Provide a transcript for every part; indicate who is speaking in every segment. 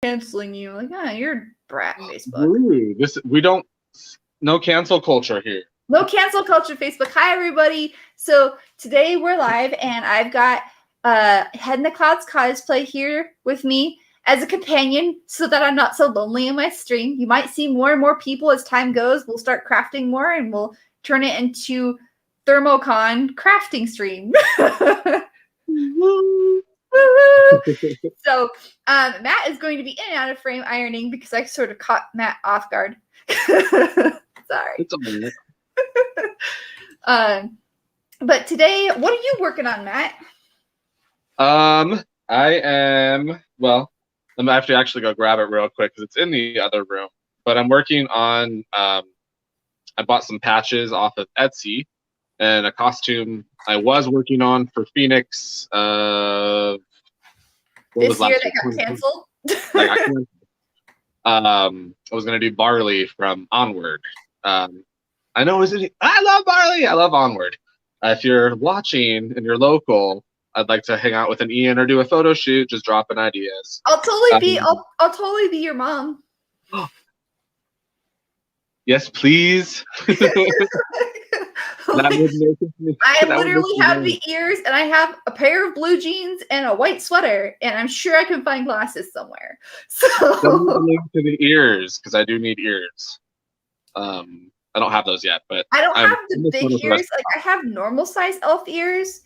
Speaker 1: canceling you. Like, you're a brat, Facebook.
Speaker 2: Ooh, no cancel culture here.
Speaker 1: No cancel culture, Facebook. Hi, everybody. So today we're live, and I've got Head in the Clouds cosplay here with me as a companion so that I'm not so lonely in my stream. You might see more and more people as time goes. We'll start crafting more, and we'll turn it into ThermoCon crafting stream. So Matt is going to be in and out of frame ironing because I sort of caught Matt off guard. Sorry.
Speaker 2: It's a minute.
Speaker 1: But today, what are you working on, Matt?
Speaker 2: I'm actually go grab it real quick because it's in the other room. But I'm working on, I bought some patches off of Etsy and a costume I was working on for Phoenix.
Speaker 1: This year that got canceled?
Speaker 2: I was going to do Barley from Onward. I love Barley. I love Onward. If you're watching and you're local, I'd like to hang out with an Ian or do a photo shoot. Just dropping ideas.
Speaker 1: I'll totally be your mom.
Speaker 2: Yes, please.
Speaker 1: I literally have the ears, and I have a pair of blue jeans and a white sweater, and I'm sure I can find glasses somewhere. So
Speaker 2: link to the ears because I do need ears. I don't have those yet, but
Speaker 1: I don't have the big ears. Like I have normal size elf ears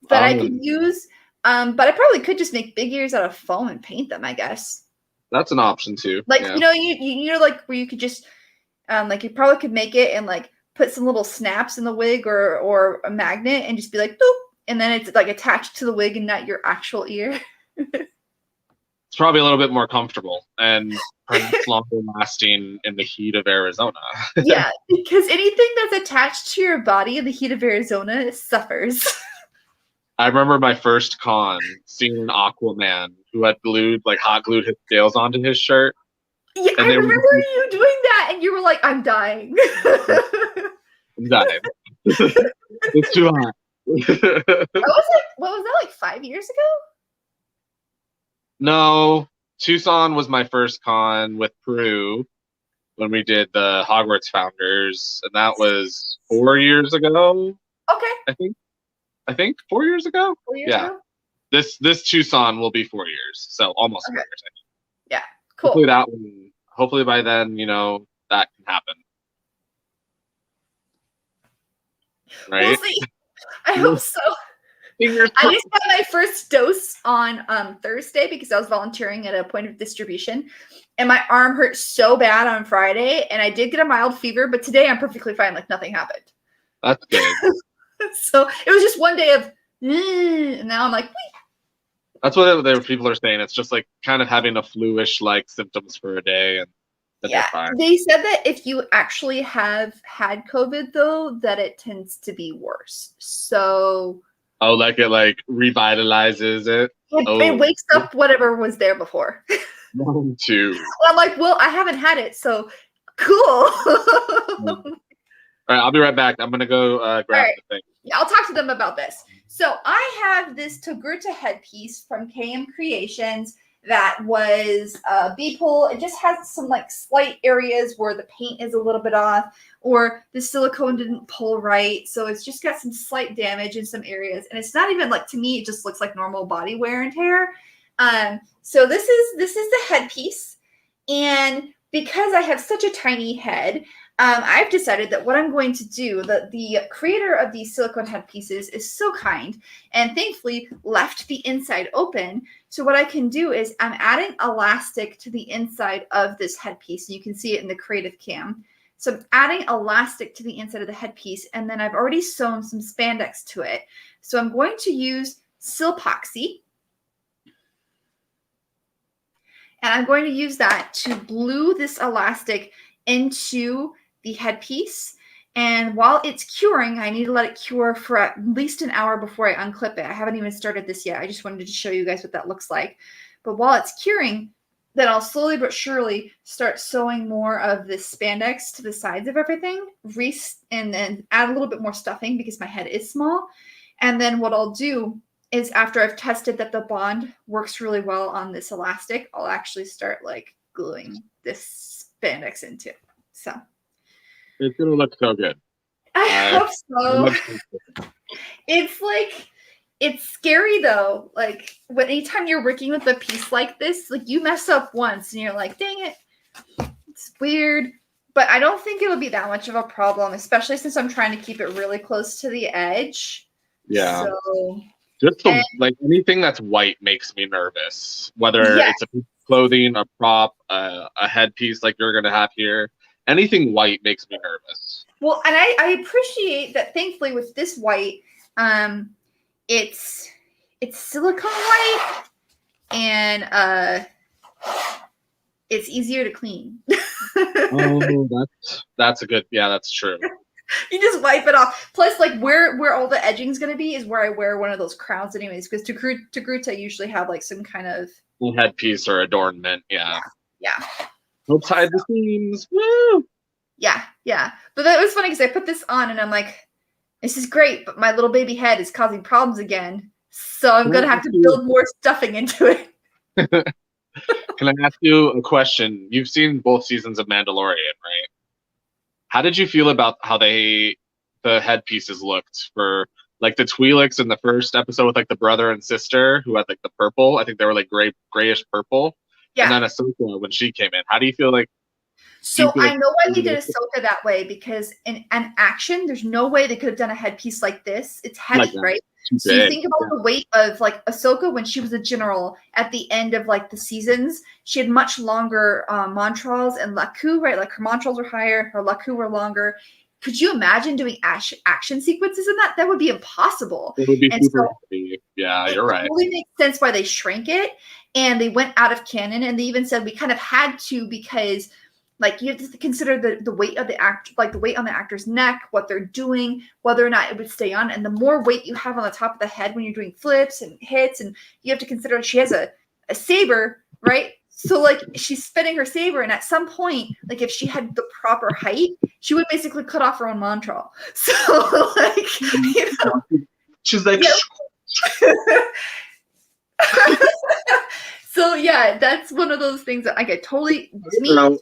Speaker 1: that I can use, but I probably could just make big ears out of foam and paint them. I guess
Speaker 2: that's an option too.
Speaker 1: Like you know, like where you could just like you probably could make it and like put some little snaps in the wig or a magnet and just be like boop, and then it's like attached to the wig and not your actual ear.
Speaker 2: It's probably a little bit more comfortable and perhaps longer lasting in the heat of Arizona.
Speaker 1: Yeah, because anything that's attached to your body in the heat of Arizona suffers.
Speaker 2: I remember my first con seeing an Aquaman who had hot glued his scales onto his shirt.
Speaker 1: Yeah, I remember you doing that, and you were like, "I'm dying."
Speaker 2: I'm dying. It's too hot.
Speaker 1: What was that, like 5 years ago?
Speaker 2: No, Tucson was my first con with Peru when we did the Hogwarts Founders, and that was 4 years ago.
Speaker 1: Okay.
Speaker 2: I think 4 years ago.
Speaker 1: 4 years ago?
Speaker 2: This Tucson will be 4 years, so almost 4 years. I think.
Speaker 1: Yeah, cool.
Speaker 2: Hopefully by then, that can happen. Right?
Speaker 1: We'll see. I hope so. I just got my first dose on Thursday because I was volunteering at a point of distribution, and my arm hurt so bad on Friday, and I did get a mild fever, but today I'm perfectly fine, like nothing happened.
Speaker 2: That's good.
Speaker 1: So it was just one day of, and now I'm like, wait.
Speaker 2: That's what people are saying. It's just like kind of having a flu-ish like symptoms for a day, and
Speaker 1: yeah, they said that if you actually have had COVID though, that it tends to be worse. So.
Speaker 2: Oh, like it revitalizes it?
Speaker 1: It wakes up whatever was there before.
Speaker 2: One, two.
Speaker 1: I'm like, well, I haven't had it, so cool.
Speaker 2: All right, I'll be right back. I'm going to go grab the thing.
Speaker 1: Yeah, I'll talk to them about this. So I have this Togurta headpiece from KM Creations that was B-pull. It just has some slight areas where the paint is a little bit off or the silicone didn't pull right. So it's just got some slight damage in some areas. And it's not even to me, it just looks like normal body wear and tear. So this is the headpiece. And because I have such a tiny head, I've decided that what I'm going to do, the creator of these silicone headpieces is so kind and thankfully left the inside open. So what I can do is I'm adding elastic to the inside of this headpiece. And you can see it in the creative cam. So I'm adding elastic to the inside of the headpiece, and then I've already sewn some spandex to it. So I'm going to use Silpoxy. And I'm going to use that to glue this elastic into the headpiece. And while it's curing, I need to let it cure for at least an hour before I unclip it. I haven't even started this yet. I just wanted to show you guys what that looks like. But while it's curing, then I'll slowly but surely start sewing more of this spandex to the sides of everything, and then add a little bit more stuffing because my head is small. And then what I'll do is after I've tested that the bond works really well on this elastic, I'll actually start like gluing this spandex into it. So
Speaker 2: It's gonna look so good.
Speaker 1: I hope so. It's scary though. Like anytime you're working with a piece like this, like you mess up once and you're like, dang it, it's weird. But I don't think it'll be that much of a problem, especially since I'm trying to keep it really close to the edge.
Speaker 2: Yeah.
Speaker 1: So
Speaker 2: just like anything that's white makes me nervous. Whether it's a piece of clothing, a prop, a headpiece like you're gonna have here, anything white makes me nervous.
Speaker 1: Well, and I appreciate that. Thankfully, with this white, it's silicone white, and it's easier to clean.
Speaker 2: Oh, that's a good. Yeah, that's true.
Speaker 1: You just wipe it off. Plus, like where all the edging is going to be is where I wear one of those crowns, anyways. Because Togruta usually have like some kind of
Speaker 2: headpiece or adornment. Yeah.
Speaker 1: Helps
Speaker 2: hide the seams. Woo!
Speaker 1: Yeah. But that was funny because I put this on and I'm like, this is great, but my little baby head is causing problems again. So I'm going to have to build more stuffing into it.
Speaker 2: Can I ask you a question? You've seen both seasons of Mandalorian, right? How did you feel about how the headpieces looked for like the Twi'leks in the first episode with like the brother and sister who had like the purple? I think they were like grayish purple. Yeah. And then Ahsoka when she came in. How do you feel like?
Speaker 1: So I know why they did Ahsoka that way, because in action, there's no way they could have done a headpiece like this. It's heavy, right? So you think about the weight of like Ahsoka when she was a general at the end of like the seasons. She had much longer montrals and laku, right? Like her montrals were higher, her laku were longer. Could you imagine doing action sequences in that? That would be impossible.
Speaker 2: It would be super heavy. Yeah, you're right.
Speaker 1: It totally makes sense why they shrank it, and they went out of canon, and they even said we kind of had to because. Like you have to consider the weight of the like the weight on the actor's neck, what they're doing, whether or not it would stay on. And the more weight you have on the top of the head when you're doing flips and hits, and you have to consider she has a saber, right? So like she's spinning her saber, and at some point, like if she had the proper height, she would basically cut off her own montral. So like, you know,
Speaker 2: she's like.
Speaker 1: So yeah, that's one of those things that like I totally to me. It's fine.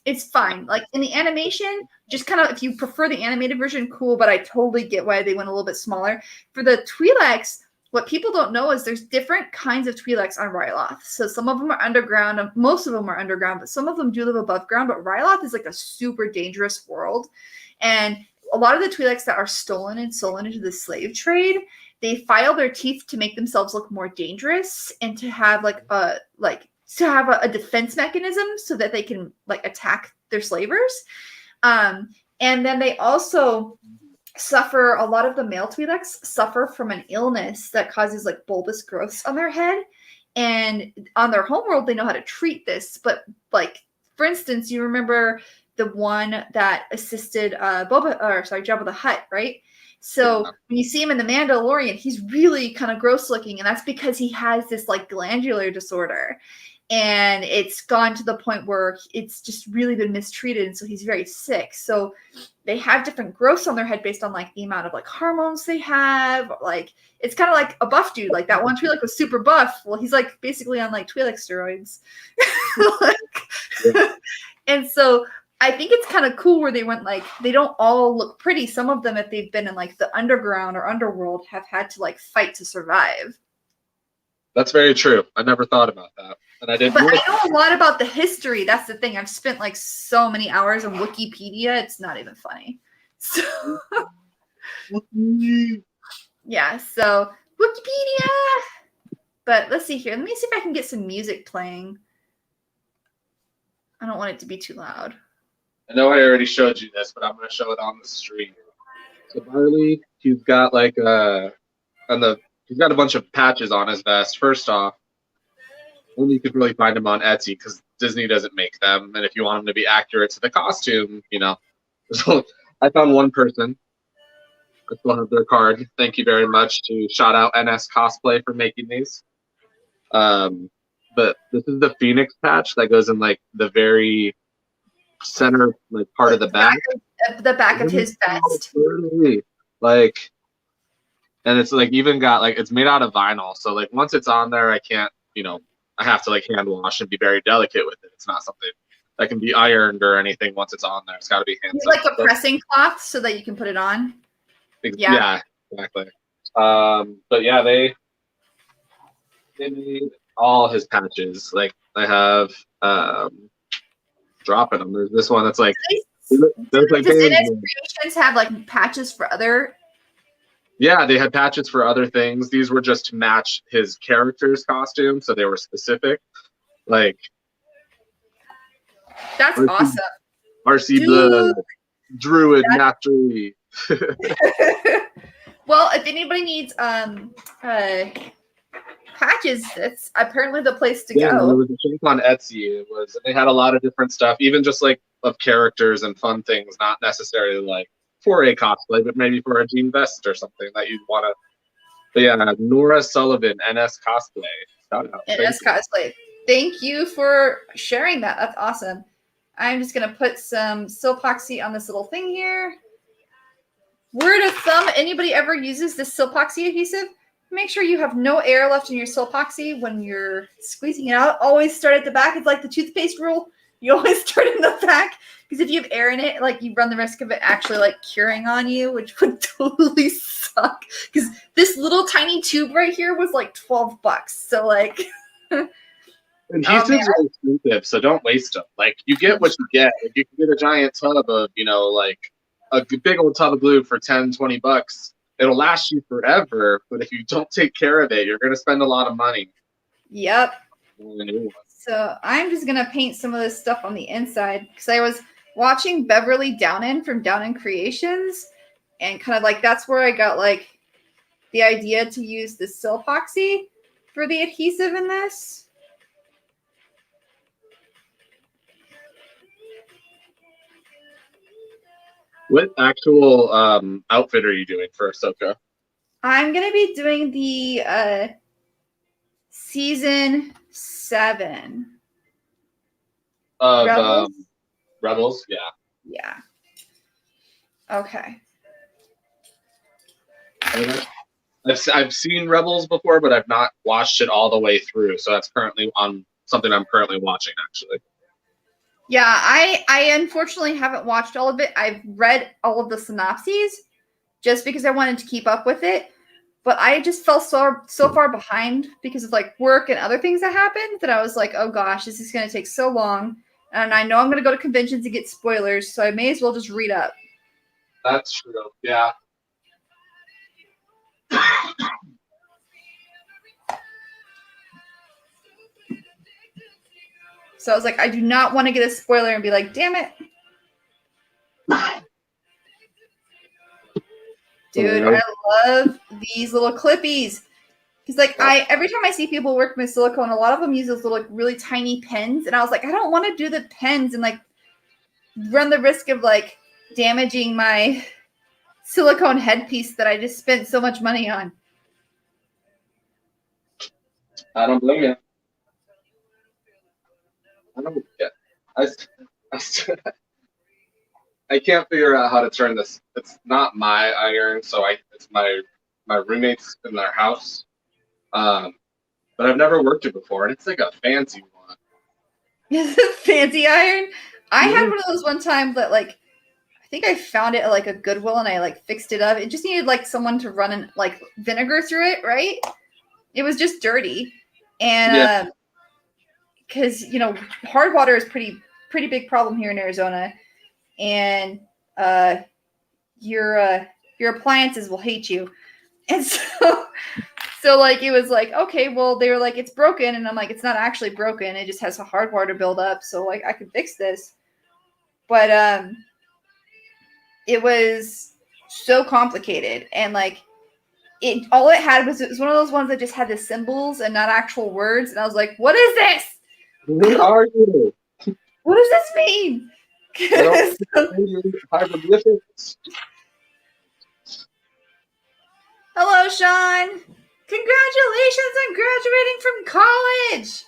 Speaker 1: It's fine. Like in the animation, just kind of if you prefer the animated version, cool. But I totally get why they went a little bit smaller. For the Twi'leks, what people don't know is there's different kinds of Twi'leks on Ryloth. So some of them are underground, most of them are underground, but some of them do live above ground. But Ryloth is like a super dangerous world, and a lot of the Twi'leks that are stolen and sold into the slave trade, they file their teeth to make themselves look more dangerous and to have a defense mechanism so that they can like attack their slavers. And then they also suffer, a lot of the male Twi'leks suffer from an illness that causes like bulbous growths on their head. And on their homeworld, they know how to treat this. But like, for instance, you remember the one that assisted Jabba the Hutt, right? So when you see him in The Mandalorian, he's really kind of gross looking. And that's because he has this like glandular disorder. And it's gone to the point where it's just really been mistreated. And so he's very sick. So they have different growths on their head based on like the amount of like hormones they have. Like it's kind of like a buff dude. Like that one Twi'lek was super buff. Well, he's like basically on like Twi'lek steroids. And so I think it's kind of cool where they went like, they don't all look pretty. Some of them, if they've been in like the underground or underworld, have had to like fight to survive.
Speaker 2: That's very true. I never thought about that. And I didn't.
Speaker 1: But I know a lot about the history. That's the thing. I've spent like so many hours on Wikipedia. It's not even funny. So yeah, so Wikipedia. But let's see here. Let me see if I can get some music playing. I don't want it to be too loud.
Speaker 2: I know I already showed you this, but I'm going to show it on the stream. So Barley, he's got like he's got a bunch of patches on his vest. First off, only you could really find them on Etsy because Disney doesn't make them. And if you want them to be accurate to the costume, you know. So I found one person. I still have their card. Thank you very much to shout out NS Cosplay for making these. But this is the Phoenix patch that goes in like the very center like part of the back.
Speaker 1: The back of his vest.
Speaker 2: Like and it's like even got like it's made out of vinyl. So like once it's on there, I can't, I have to like hand wash and be very delicate with it. It's not something that can be ironed or anything once it's on there. It's got to be hand
Speaker 1: You
Speaker 2: soaked.
Speaker 1: like a pressing cloth so that you can put it on. Yeah.
Speaker 2: Yeah, exactly. But yeah, they made all his patches. Like I have dropping them. There's this one that's like there's like
Speaker 1: Does NS Creations have like patches for other?
Speaker 2: Yeah, they had patches for other things. These were just to match his character's costume, so they were specific. Like
Speaker 1: that's
Speaker 2: RC,
Speaker 1: awesome.
Speaker 2: RC the Druid naturally.
Speaker 1: Well, if anybody needs patches, that's apparently the place to
Speaker 2: Yeah,
Speaker 1: go.
Speaker 2: it was a shop on Etsy. They had a lot of different stuff, even just like of characters and fun things, not necessarily like for a cosplay, but maybe for a Jean Vest or something that you'd want to. But yeah, Nora Sullivan, NS Cosplay. Shout out.
Speaker 1: NS Cosplay. Thank you for sharing that. That's awesome. I'm just gonna put some Silpoxy on this little thing here. Word of thumb: anybody ever uses this Silpoxy adhesive, make sure you have no air left in your Silpoxy when you're squeezing it out. Always start at the back. It's like the toothpaste rule. You always start in the back because if you have air in it, like you run the risk of it actually like curing on you, which would totally suck. Because this little tiny tube right here was like $12. So like,
Speaker 2: adhesives are expensive, so don't waste them. Like you get what you get. Like, you can get a giant tub of, like a big old tub of glue for $10-20. It'll last you forever, but if you don't take care of it, you're going to spend a lot of money.
Speaker 1: Yep. So I'm just going to paint some of this stuff on the inside because I was watching Beverly Downen from Downen Creations, and kind of like that's where I got like the idea to use the Silpoxy for the adhesive in this.
Speaker 2: What actual outfit are you doing for Ahsoka?
Speaker 1: I'm going to be doing the season 7
Speaker 2: of
Speaker 1: Rebels.
Speaker 2: Rebels, yeah.
Speaker 1: Yeah. Okay.
Speaker 2: I've seen Rebels before, but I've not watched it all the way through. So that's currently on something I'm currently watching, actually.
Speaker 1: Yeah, I unfortunately haven't watched all of it. I've read all of the synopses just because I wanted to keep up with it. But I just fell so far behind because of like work and other things that happened that I was like, oh gosh, this is going to take so long. And I know I'm going to go to conventions and get spoilers, so I may as well just read up.
Speaker 2: That's true, yeah.
Speaker 1: So I was like, I do not want to get a spoiler and be like, damn it. Dude, I love these little clippies. Because like every time I see people work with silicone, a lot of them use those little like, really tiny pens. And I was like, I don't want to do the pens and like run the risk of like damaging my silicone headpiece that I just spent so much money on.
Speaker 2: I don't blame you. I can't figure out how to turn this. It's not my iron, so it's my roommates in their house. But I've never worked it before, and it's like a fancy one.
Speaker 1: Is it fancy iron? I had one of those one time that like I think I found it at like a Goodwill and I like fixed it up. It just needed like someone to run and like vinegar through it, right? It was just dirty. And because hard water is pretty big problem here in Arizona, and your appliances will hate you, and so like it was like, okay, well they were like it's broken, and I'm like it's not actually broken, it just has a hard water buildup, so like I could fix this, but it was so complicated, and like it was one of those ones that just had the symbols and not actual words, and I was like, what is this?
Speaker 2: Who are you?
Speaker 1: What does this mean?
Speaker 2: Hieroglyphics.
Speaker 1: Hello, Sean. Congratulations on graduating from college.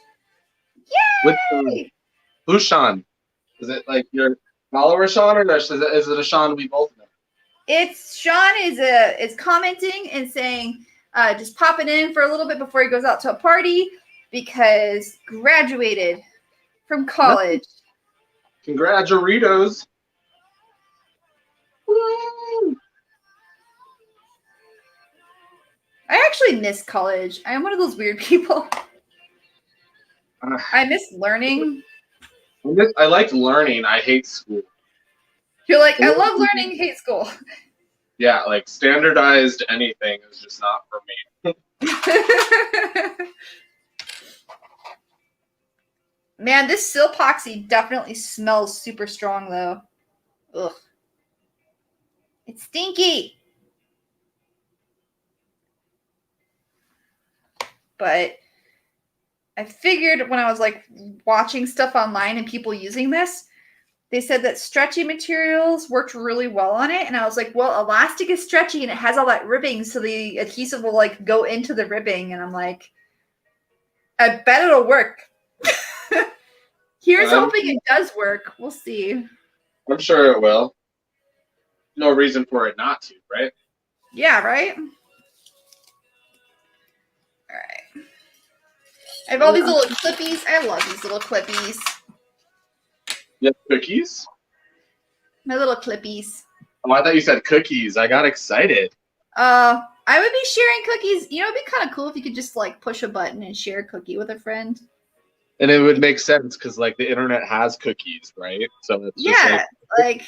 Speaker 1: Yay!
Speaker 2: Who's Sean? Is it like your follower Sean, or is it a Sean we both know?
Speaker 1: It's Sean is commenting and saying, just popping in for a little bit before he goes out to a party because graduated from college.
Speaker 2: Congratulations. Woo!
Speaker 1: I actually miss college. I'm one of those weird people. I miss learning.
Speaker 2: I like learning. I hate school.
Speaker 1: You're like, I love learning, hate school.
Speaker 2: Yeah, like standardized anything is just not for me.
Speaker 1: Man, this Silpoxy definitely smells super strong, though. Ugh. It's stinky. But I figured when I was like watching stuff online and people using this, they said that stretchy materials worked really well on it. And I was like, well, elastic is stretchy and it has all that ribbing, so the adhesive will like go into the ribbing. And I'm like, I bet it'll work. Here's hoping it does work. We'll see.
Speaker 2: I'm sure it will. No reason for it not to, right?
Speaker 1: Yeah, right? All right. I have all these little clippies. I love these little clippies.
Speaker 2: You have cookies?
Speaker 1: My little clippies.
Speaker 2: Oh, I thought you said cookies. I got excited.
Speaker 1: I would be sharing cookies. You know, it'd be kind of cool if you could just like push a button and share a cookie with a friend.
Speaker 2: And it would make sense because like the internet has cookies, right? So it's
Speaker 1: just like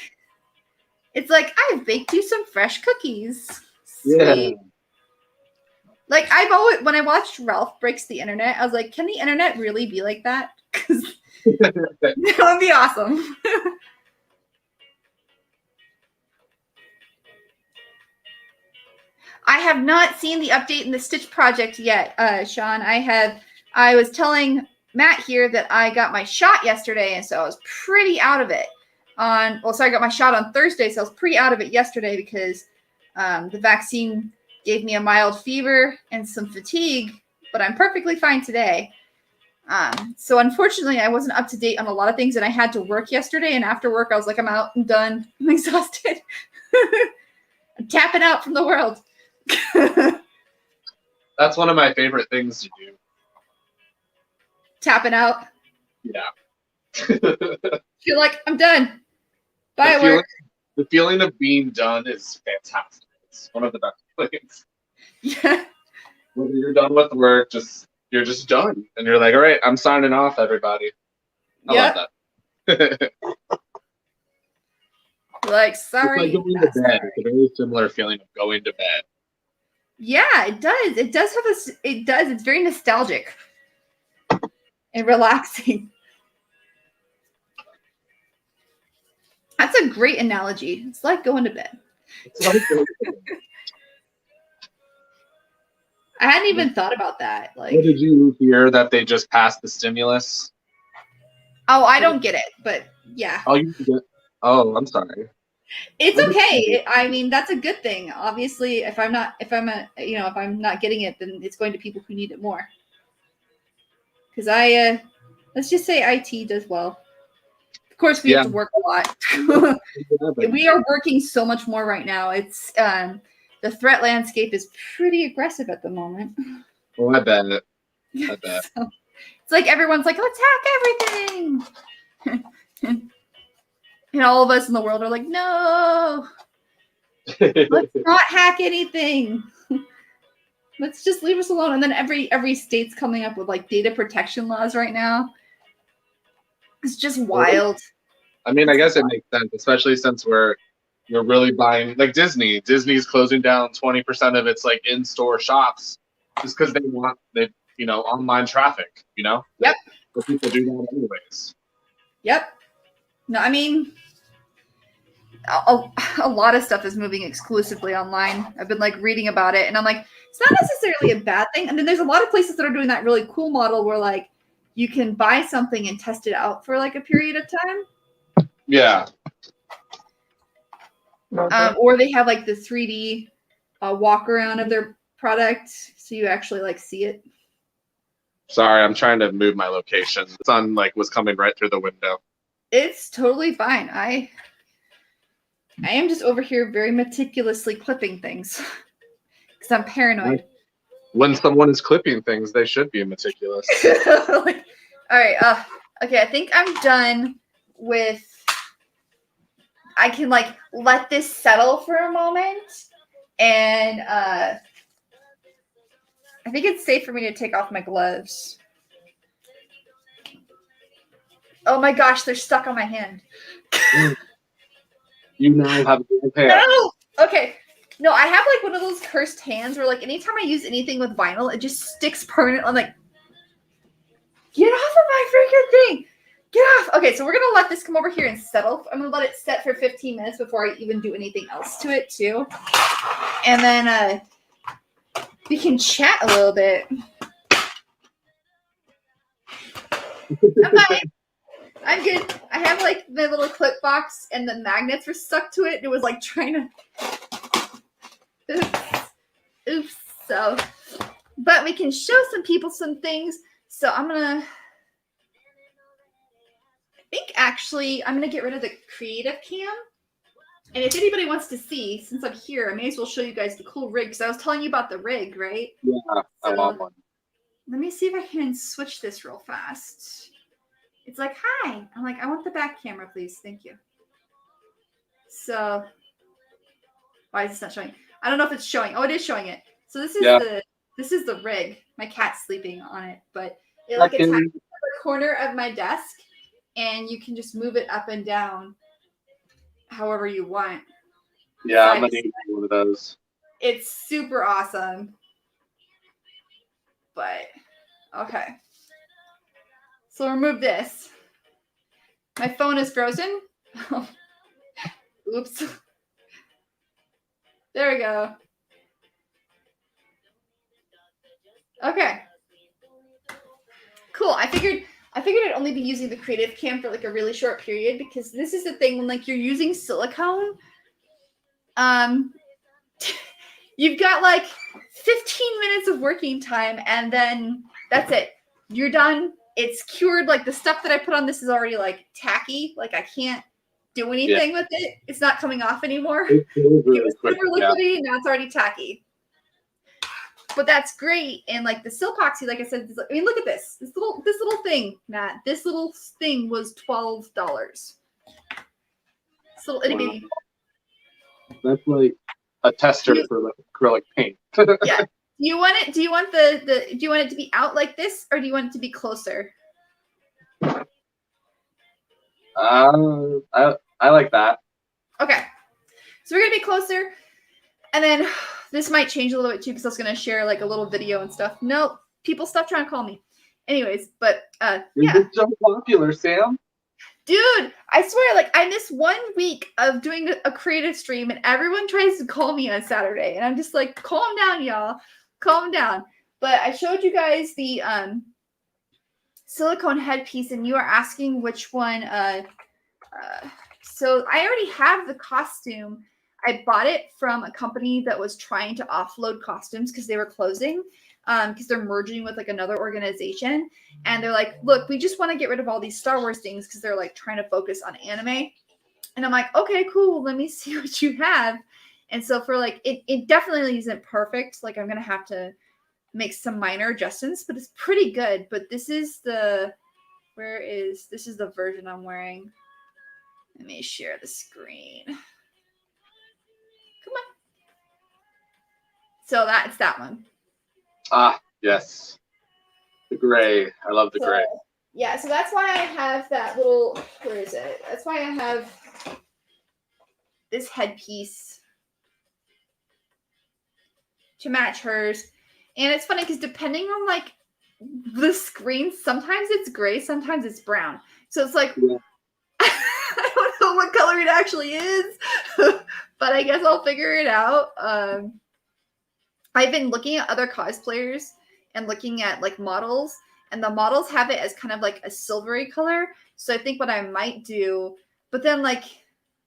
Speaker 1: it's like I've baked you some fresh cookies. Sweet.
Speaker 2: Yeah.
Speaker 1: Like I've always, when I watched Ralph Breaks the Internet, I was like, can the internet really be like that? Because that would be awesome. I have not seen the update in the Stitch project yet, Sean. I was telling Matt here that I got my shot yesterday, and so I was pretty out of it. I got my shot on Thursday, so I was pretty out of it yesterday because the vaccine gave me a mild fever and some fatigue, but I'm perfectly fine today. So unfortunately, I wasn't up to date on a lot of things, and I had to work yesterday, and after work, I was like, I'm out, I'm done, I'm exhausted. I'm tapping out from the world.
Speaker 2: That's one of my favorite things to do.
Speaker 1: Tapping out.
Speaker 2: Yeah.
Speaker 1: You're like, I'm done. Bye, work.
Speaker 2: The feeling of being done is fantastic. It's one of the best feelings.
Speaker 1: Yeah.
Speaker 2: Whether you're done with work, you're just done. And you're like, all right, I'm signing off, everybody. I love that.
Speaker 1: Like, sorry.
Speaker 2: It's like going to bed. It's a very similar feeling of going to bed.
Speaker 1: Yeah, it does. It does have it does. It's very nostalgic and relaxing. That's a great analogy. It's like going to bed. I hadn't even thought about that. Like,
Speaker 2: what did you hear that they just passed the stimulus?
Speaker 1: Oh, I don't get it, but yeah.
Speaker 2: Oh, you get? Oh, I'm sorry.
Speaker 1: It's okay. I mean, that's a good thing. Obviously, if I'm not getting it, then it's going to people who need it more. Because let's just say IT does well. Of course, we have to work a lot. We are working so much more right now. It's the threat landscape is pretty aggressive at the moment.
Speaker 2: Oh, I bet. I bet.
Speaker 1: So, it's like everyone's like, let's hack everything. And all of us in the world are like, no, let's not hack anything. Let's just leave us alone. And then every state's coming up with like data protection laws right now. It's just wild.
Speaker 2: I mean, I guess it makes sense, especially since we're really buying like Disney. Disney's closing down 20% of its like in-store shops just because they want online traffic.
Speaker 1: Yep.
Speaker 2: But people do that anyways.
Speaker 1: Yep. No, I mean, a lot of stuff is moving exclusively online. I've been like reading about it, and I'm like, it's not necessarily a bad thing. And then there's a lot of places that are doing that really cool model where like you can buy something and test it out for like a period of time.
Speaker 2: Yeah.
Speaker 1: Or they have like the 3D walk around of their product, so you actually like see it.
Speaker 2: Sorry, I'm trying to move my location. The sun was coming right through the window.
Speaker 1: It's totally fine. I am just over here very meticulously clipping things because I'm paranoid.
Speaker 2: When someone is clipping things, they should be meticulous.
Speaker 1: Like, all right. Okay. I think I'm done with. I can like let this settle for a moment, and I think it's safe for me to take off my gloves. Oh my gosh, they're stuck on my hand.
Speaker 2: You now have a pair.
Speaker 1: No. Okay. No, I have like one of those cursed hands where like anytime I use anything with vinyl, it just sticks permanent. I'm like, get off of my freaking thing. Get off. Okay, so we're gonna let this come over here and settle. I'm gonna let it set for 15 minutes before I even do anything else to it too. And then we can chat a little bit. I'm fine. I'm good. I have like the little clip box and the magnets were stuck to it. It was like trying to oops. So, but we can show some people some things. So I'm gonna get rid of the creative cam. And if anybody wants to see, since I'm here, I may as well show you guys the cool rig. Because I was telling you about the rig, right?
Speaker 2: Yeah, I want one.
Speaker 1: Let me see if I can switch this real fast. It's like, hi. I'm like, I want the back camera, please. Thank you. So, why is this not showing? I don't know if it's showing. Oh, it is showing it. So this is the rig. My cat's sleeping on it, but it like attached to the corner of my desk, and you can just move it up and down however you want.
Speaker 2: Yeah, I'm gonna need one of those.
Speaker 1: It's super awesome. But okay. So remove this. My phone is frozen. Oops. There we go. Okay. Cool. I figured I'd only be using the creative cam for like a really short period because this is the thing when like you're using silicone, you've got like 15 minutes of working time and then that's it. You're done. It's cured. Like the stuff that I put on this is already like tacky. Like I can't do anything with it. It's not coming off anymore. It was super liquidy, now it's already tacky. But that's great. And like the Silpoxy, like I said, I mean, look at this. This little thing, Matt. This little thing was $12. This little itty bitty.
Speaker 2: That's like a tester for like acrylic paint.
Speaker 1: Yeah. Do you want it? Do you want do you want it to be out like this, or do you want it to be closer?
Speaker 2: I like that.
Speaker 1: Okay. So we're gonna be closer, and then this might change a little bit too because I was gonna share like a little video and stuff. Nope, people stop trying to call me. Anyways, but yeah.
Speaker 2: You're so popular, Sam.
Speaker 1: Dude, I swear, like I missed 1 week of doing a creative stream, and everyone tries to call me on Saturday, and I'm just like, calm down, y'all, calm down. But I showed you guys the silicone headpiece, and you are asking which one. So I already have the costume. I bought it from a company that was trying to offload costumes because they were closing, because they're merging with like another organization. And they're like, look, we just want to get rid of all these Star Wars things because they're like trying to focus on anime. And I'm like, okay, cool. Let me see what you have. And so for like, it definitely isn't perfect. Like I'm going to have to make some minor adjustments, but it's pretty good. But this is the version I'm wearing. Let me share the screen. Come on. So it's that one.
Speaker 2: Ah, yes. The gray. I love the gray.
Speaker 1: Yeah, so that's why I have that little, where is it? That's why I have this headpiece to match hers. And it's funny because depending on like the screen, sometimes it's gray, sometimes it's brown. So it's like, yeah. I don't know what color it actually is, but I guess I'll figure it out. I've been looking at other cosplayers and looking at like models, and the models have it as kind of like a silvery color. So I think what I might do, but then like,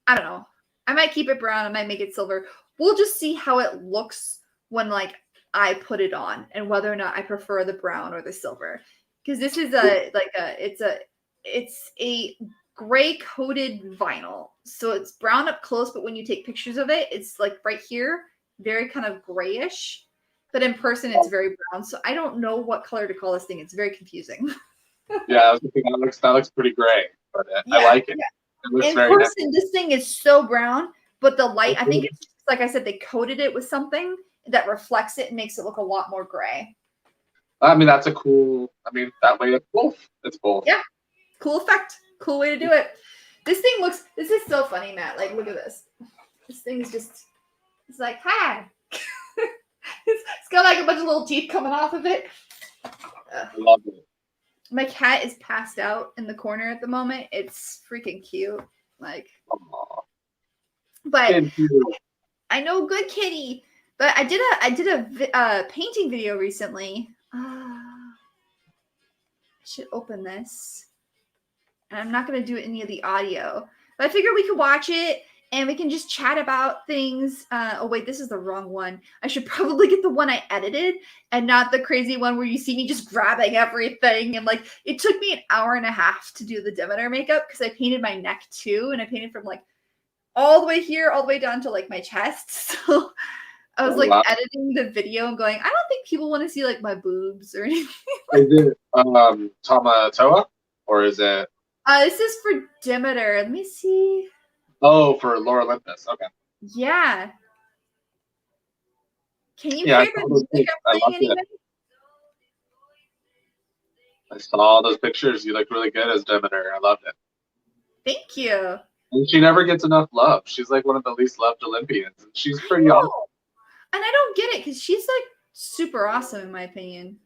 Speaker 1: I don't know, I might keep it brown, I might make it silver. We'll just see how it looks when like I put it on and whether or not I prefer the brown or the silver. Because this is it's a gray coated vinyl. So it's brown up close, but when you take pictures of it, it's like right here, very kind of grayish. But in person, it's very brown. So I don't know what color to call this thing. It's very confusing.
Speaker 2: Yeah, I was thinking that looks pretty gray, but I like it. It looks
Speaker 1: in
Speaker 2: very
Speaker 1: person,
Speaker 2: nice.
Speaker 1: this thing is so brown, but the light, I think it's just, like I said, they coated it with something that reflects it and makes it look a lot more gray.
Speaker 2: I mean, that's a cool. I mean, that way it's both. It's both.
Speaker 1: Yeah, cool effect. Cool way to do it. This thing looks. This is so funny, Matt. Like, look at this. This thing is just. It's like, hi. It's got like a bunch of little teeth coming off of it.
Speaker 2: I love it.
Speaker 1: My cat is passed out in the corner at the moment. It's freaking cute. Like,
Speaker 2: Aww.
Speaker 1: But I know, good kitty. But I did a painting video recently. I should open this. And I'm not going to do any of the audio. But I figured we could watch it and we can just chat about things. Oh, wait, this is the wrong one. I should probably get the one I edited and not the crazy one where you see me just grabbing everything. And like, it took me an hour and a half to do the Demeter makeup because I painted my neck too. And I painted from like all the way here, all the way down to like my chest. So I was like editing the video and going, I don't think people want to see like my boobs or anything.
Speaker 2: Is it Tamatoa or is it?
Speaker 1: This is for Demeter. Let me see.
Speaker 2: Oh, for Lore Olympus. Okay.
Speaker 1: Yeah. Can you hear the music I'm playing anyway?
Speaker 2: I saw all those pictures. You look really good as Demeter. I loved it.
Speaker 1: Thank you.
Speaker 2: And she never gets enough love. She's like one of the least loved Olympians. And she's pretty awesome.
Speaker 1: And I don't get it because she's like super awesome in my opinion.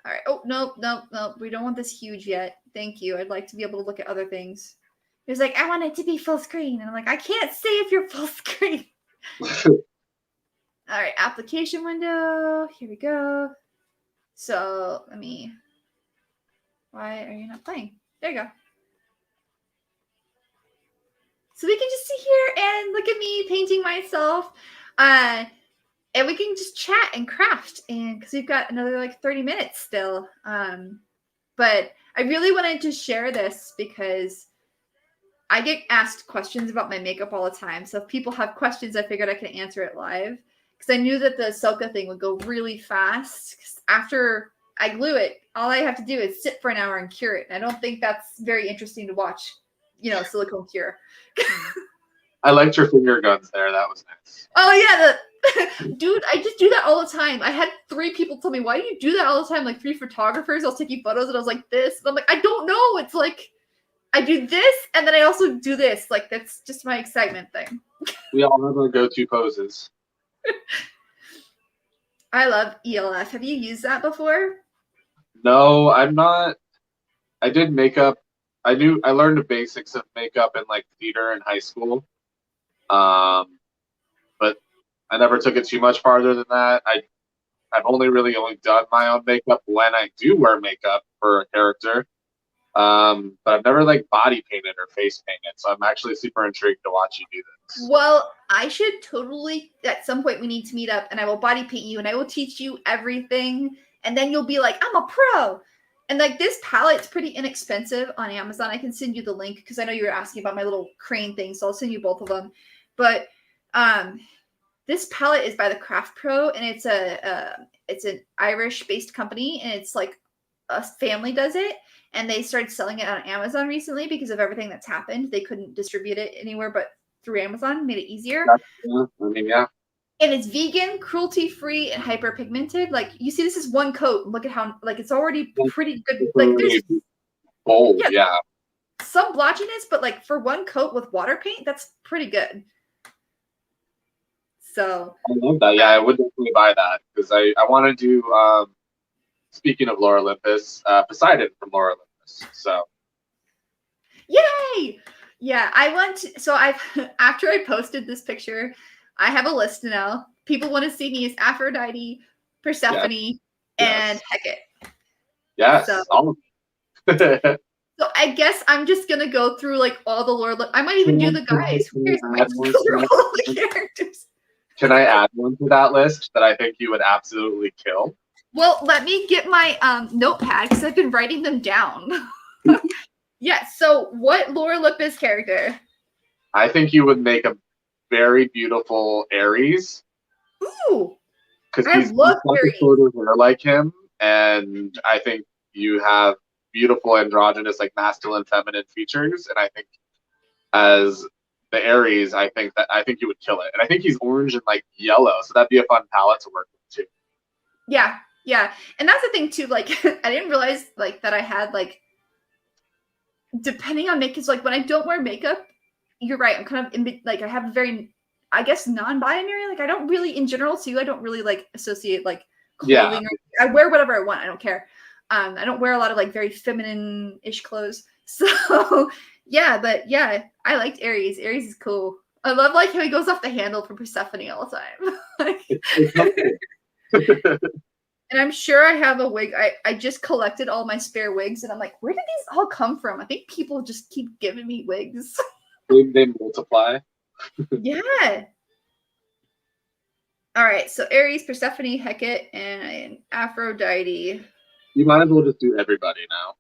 Speaker 1: All right. Oh, no. We don't want this huge yet. Thank you. I'd like to be able to look at other things. He was like, I want it to be full screen. And I'm like, I can't say if you're full screen. All right. Application window. Here we go. So why are you not playing? There you go. So we can just sit here and look at me painting myself. And we can just chat and craft. And because we've got another like 30 minutes still. But I really wanted to share this because I get asked questions about my makeup all the time. So if people have questions, I figured I could answer it live. Because I knew that the Ahsoka thing would go really fast. 'Cause after I glue it, all I have to do is sit for an hour and cure it. And I don't think that's very interesting to watch, silicone cure.
Speaker 2: I liked your finger guns there. That was nice.
Speaker 1: Oh, yeah. Dude, I just do that all the time. I had 3 people tell me, why do you do that all the time? Like 3 photographers, I'll take you photos. And I was like, this. And I'm like, I don't know. It's like, I do this. And then I also do this. Like, that's just my excitement thing.
Speaker 2: We all have our go-to poses.
Speaker 1: I love ELF. Have you used that before?
Speaker 2: No, I'm not. I did makeup. I learned the basics of makeup in like theater in high school. But I never took it too much farther than that. I've only done my own makeup when I do wear makeup for a character. But I've never like body painted or face painted. So I'm actually super intrigued to watch you do this.
Speaker 1: Well, I should totally, at some point we need to meet up and I will body paint you and I will teach you everything. And then you'll be like, I'm a pro. And like this palette's pretty inexpensive on Amazon. I can send you the link because I know you were asking about my little crane thing. So I'll send you both of them. But this palette is by the Craft Pro and it's an Irish based company and it's like a family does it. And they started selling it on Amazon recently because of everything that's happened. They couldn't distribute it anywhere but through Amazon, made it easier.
Speaker 2: Yeah.
Speaker 1: And it's vegan, cruelty-free, and hyperpigmented. Like, you see this is one coat. Look at how, like, it's already pretty good. Like, there's
Speaker 2: bold, yeah.
Speaker 1: Some blotchiness, but, like, for one coat with water paint, that's pretty good. So.
Speaker 2: I love that. Yeah, I would definitely buy that because I want to do, speaking of Lore Olympus, Poseidon from Lore Olympus. So.
Speaker 1: Yay! Yeah, after I posted this picture, I have a list now. People want to see me as Aphrodite, Persephone, and Hecate.
Speaker 2: Yes.
Speaker 1: So I guess I'm just gonna go through like all the lore. I might even do the guys. Who cares? I might just go through all the characters.
Speaker 2: Can I add one to that list that I think you would absolutely kill?
Speaker 1: Well, let me get my notepad because I've been writing them down. Yes. So, what Laura Lippis character?
Speaker 2: I think you would make a very beautiful Aries.
Speaker 1: Ooh,
Speaker 2: Because
Speaker 1: I
Speaker 2: he's
Speaker 1: love
Speaker 2: got the
Speaker 1: Aries.
Speaker 2: sort of hair like him, and I think you have beautiful androgynous, like masculine, feminine features, and I think as the Aries, I think you would kill it, and I think he's orange and like yellow, so that'd be a fun palette to work with too.
Speaker 1: Yeah, yeah, and that's the thing too. Like, I didn't realize like that I had like, depending on makeup, like when I don't wear makeup, you're right. I'm kind of in, like I have a very, I guess, non-binary. Like I don't really, in general, too. I don't really like associate like
Speaker 2: Yeah,
Speaker 1: clothing. I wear whatever I want. I don't care. I don't wear a lot of like very feminine-ish clothes. So yeah, but yeah, I liked Aries. Aries is cool. I love like how he goes off the handle for Persephone all the time. Like,
Speaker 2: it's helpful.
Speaker 1: and I'm sure I have a wig. I just collected all my spare wigs, and I'm like, where did these all come from? I think people just keep giving me wigs.
Speaker 2: They multiply.
Speaker 1: Yeah. All right. So Aries, Persephone, Hecate, and Aphrodite.
Speaker 2: You might as well just do everybody now.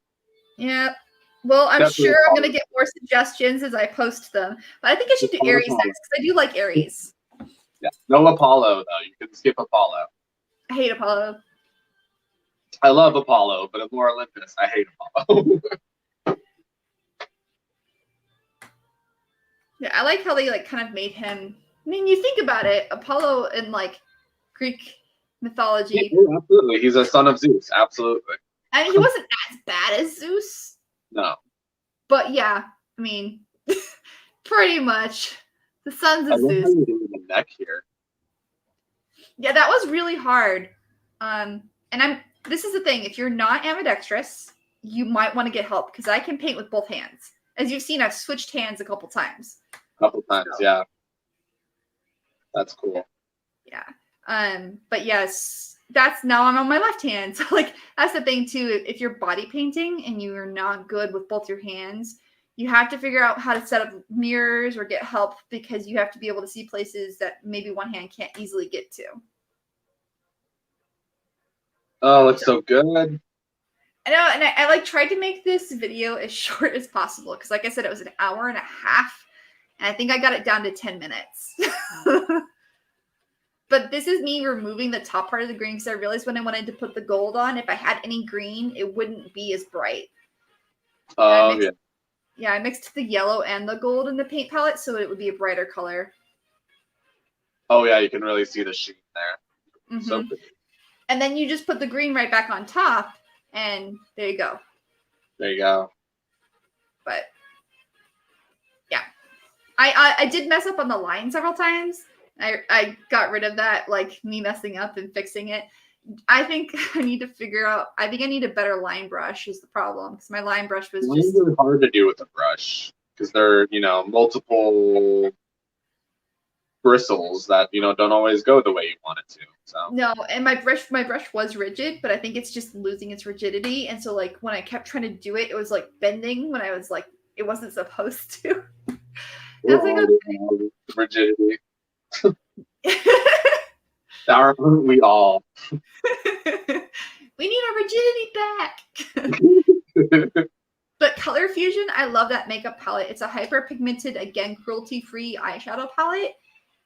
Speaker 1: Yeah. Well, I'm
Speaker 2: Except for
Speaker 1: sure I'm
Speaker 2: Apollo.
Speaker 1: gonna get more suggestions as I post them, but I think I should do
Speaker 2: No
Speaker 1: Aries
Speaker 2: Apollo.
Speaker 1: next because I do like Aries.
Speaker 2: Yeah, no Apollo though. You can skip Apollo.
Speaker 1: I hate Apollo.
Speaker 2: I love Apollo, but in More Olympus, I hate Apollo.
Speaker 1: Yeah, I like how they like kind of made him. I mean, you think about it, Apollo in like Greek mythology.
Speaker 2: Yeah, absolutely, he's a son of Zeus. Absolutely.
Speaker 1: I mean, he wasn't as bad as Zeus,
Speaker 2: No.
Speaker 1: but yeah, I mean, pretty much the sons
Speaker 2: I
Speaker 1: of
Speaker 2: love how
Speaker 1: Zeus.
Speaker 2: you're doing the neck here.
Speaker 1: Yeah, that was really hard. And I'm. This is the thing. If you're not ambidextrous, you might want to get help because I can paint with both hands. As you've seen, I've switched hands a couple times.
Speaker 2: A couple times,
Speaker 1: So,
Speaker 2: yeah. That's cool.
Speaker 1: yeah. But yes, that's now I'm on my left hand. So like that's the thing too. If you're body painting and you're not good with both your hands, you have to figure out how to set up mirrors or get help because you have to be able to see places that maybe one hand can't easily get to.
Speaker 2: Oh, it's so good.
Speaker 1: I know, and I like tried to make this video as short as possible because, like I said, it was an hour and a half, and I think I got it down to 10 minutes. But this is me removing the top part of the green because I realized when I wanted to put the gold on, if I had any green, it wouldn't be as bright.
Speaker 2: Oh, yeah.
Speaker 1: Yeah, I mixed the yellow and the gold in the paint palette so it would be a brighter color.
Speaker 2: Oh, yeah, you can really see the sheen there.
Speaker 1: Mm-hmm.
Speaker 2: So pretty.
Speaker 1: And then you just put the green right back on top, and there you go.
Speaker 2: There you go.
Speaker 1: But yeah, I did mess up on the line several times. I got rid of that, like me messing up and fixing it. I think I need to figure out. I think I need a better line brush is the problem because my line brush was
Speaker 2: Lines
Speaker 1: just
Speaker 2: are hard to do with a brush because they're, multiple bristles that, don't always go the way you want it to. So
Speaker 1: no. And my brush was rigid, but I think it's just losing its rigidity. And so like when I kept trying to do it, it was like bending when I was like it wasn't supposed to.
Speaker 2: we're
Speaker 1: Like,
Speaker 2: all
Speaker 1: okay.
Speaker 2: rigidity. Aren't we all?
Speaker 1: We need our rigidity back. But Color Fusion, I love that makeup palette. It's a hyperpigmented, again, cruelty-free eyeshadow palette,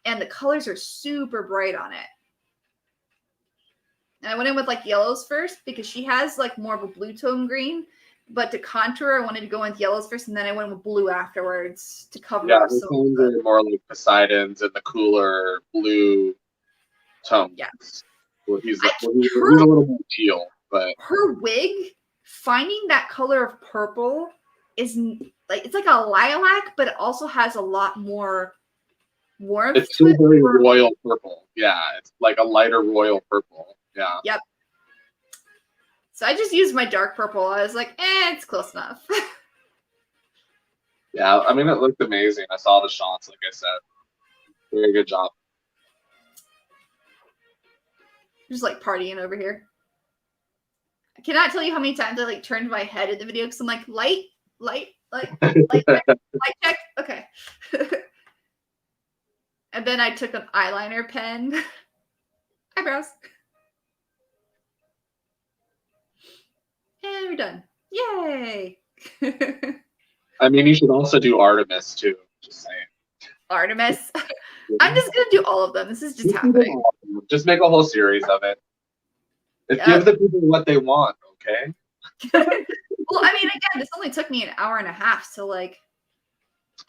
Speaker 1: and the colors are super bright on it. And I went in with like yellows first because she has like more of a blue tone green, but to contour, I wanted to go in with yellows first, and then I went with blue afterwards to cover up.
Speaker 2: The tones are more like Poseidon's and the cooler blue tones.
Speaker 1: Yeah.
Speaker 2: Well, he's a little more teal, but
Speaker 1: her wig, finding that color of purple is like it's like a lilac, but it also has a lot more warmth.
Speaker 2: It's still very royal purple. Yeah, it's like a lighter royal purple. Yeah.
Speaker 1: Yep. So I just used my dark purple. I was like, it's close enough.
Speaker 2: Yeah, I mean, it looked amazing. I saw the shots, like I said. Very good job.
Speaker 1: Just like partying over here. I cannot tell you how many times I like turned my head in the video because I'm like, light check. Okay. And then I took an eyeliner pen. Eyebrows. And we're done. Yay.
Speaker 2: I mean, you should also do Artemis too. Just saying.
Speaker 1: Artemis. I'm just gonna do all of them. This is just happening.
Speaker 2: Just make a whole series of it.
Speaker 1: Yep.
Speaker 2: Give the people what they want, okay?
Speaker 1: Well, I mean, again, this only took me an hour and a half, so like.